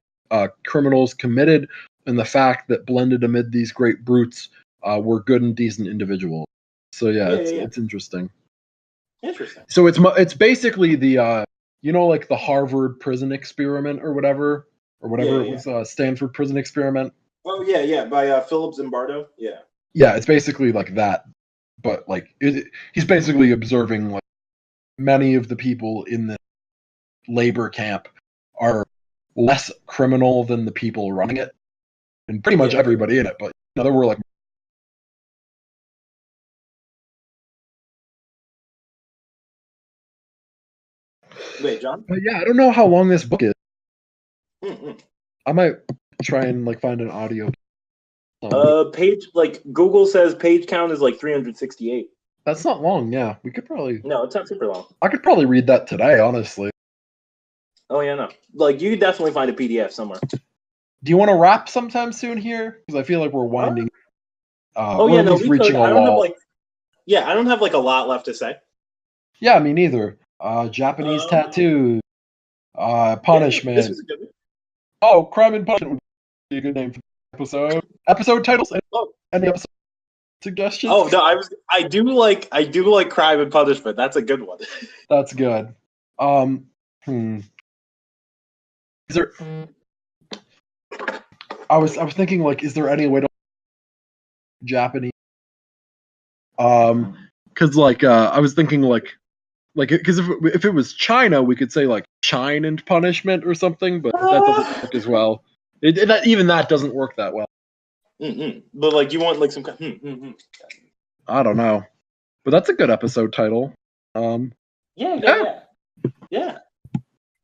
criminals committed, and the fact that blended amid these great brutes were good and decent individuals. So it's interesting. Interesting. So it's basically the like the Harvard prison experiment or whatever it was, Stanford prison experiment. Oh yeah, by Philip Zimbardo. Yeah. Yeah, it's basically like that, but like he's basically observing like many of the people in the labor camp are less criminal than the people running it, and pretty much everybody in it. But there were like. Wait, John? Yeah, I don't know how long this book is. Mm-mm. I might try and like find an audio. Page Google says page count is like 368. That's not long. Yeah, we could probably. No, it's not super long. I could probably read that today, honestly. Oh yeah, no. Like you could definitely find a PDF somewhere. Do you want to wrap sometime soon here? Because I feel like we're winding. We reaching could. a I don't wall. I don't have like a lot left to say. Yeah, me neither. Japanese tattoos. Punishment. This was a good one. Oh, Crime and Punishment would be a good name for the episode. Episode titles. Any episode suggestions? Oh no, I do like Crime and Punishment. That's a good one. That's good. Is there? I was thinking like, is there any way to Japanese? Because like I was thinking like because if it was China, we could say like Chine and Punishment or something, but that doesn't work as well. Even that doesn't work that well. But like, you want like some I don't know, but that's a good episode title. Yeah.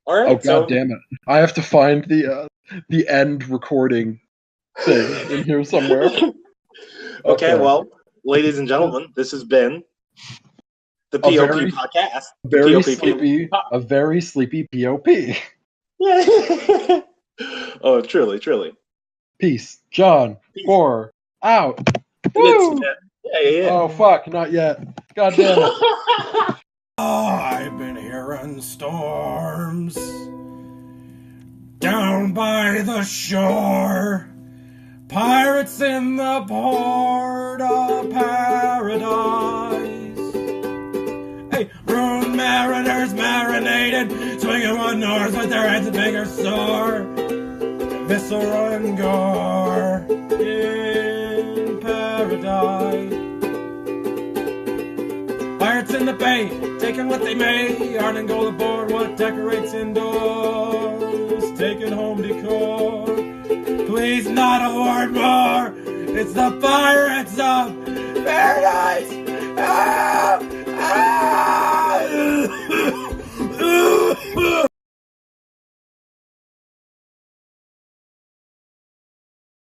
All right. Oh god damn it! I have to find the end recording thing in here somewhere. Okay, well, ladies and gentlemen, this has been the POP podcast. A very sleepy POP. Yeah. Oh, truly. Peace. John. 4 out. Woo! Yeah. Oh fuck, not yet. God damn it. I've been hearing storms down by the shore. Pirates in the port of paradise. Hey, ruined mariners marinated, swinging one north with their heads bigger sore. Viscera and gore in paradise. Pirates in the bay, taking what they may. Yarn and gold aboard, what decorates indoors. Taking home decor. Please not a word more. It's the Pirates of Paradise. Ah!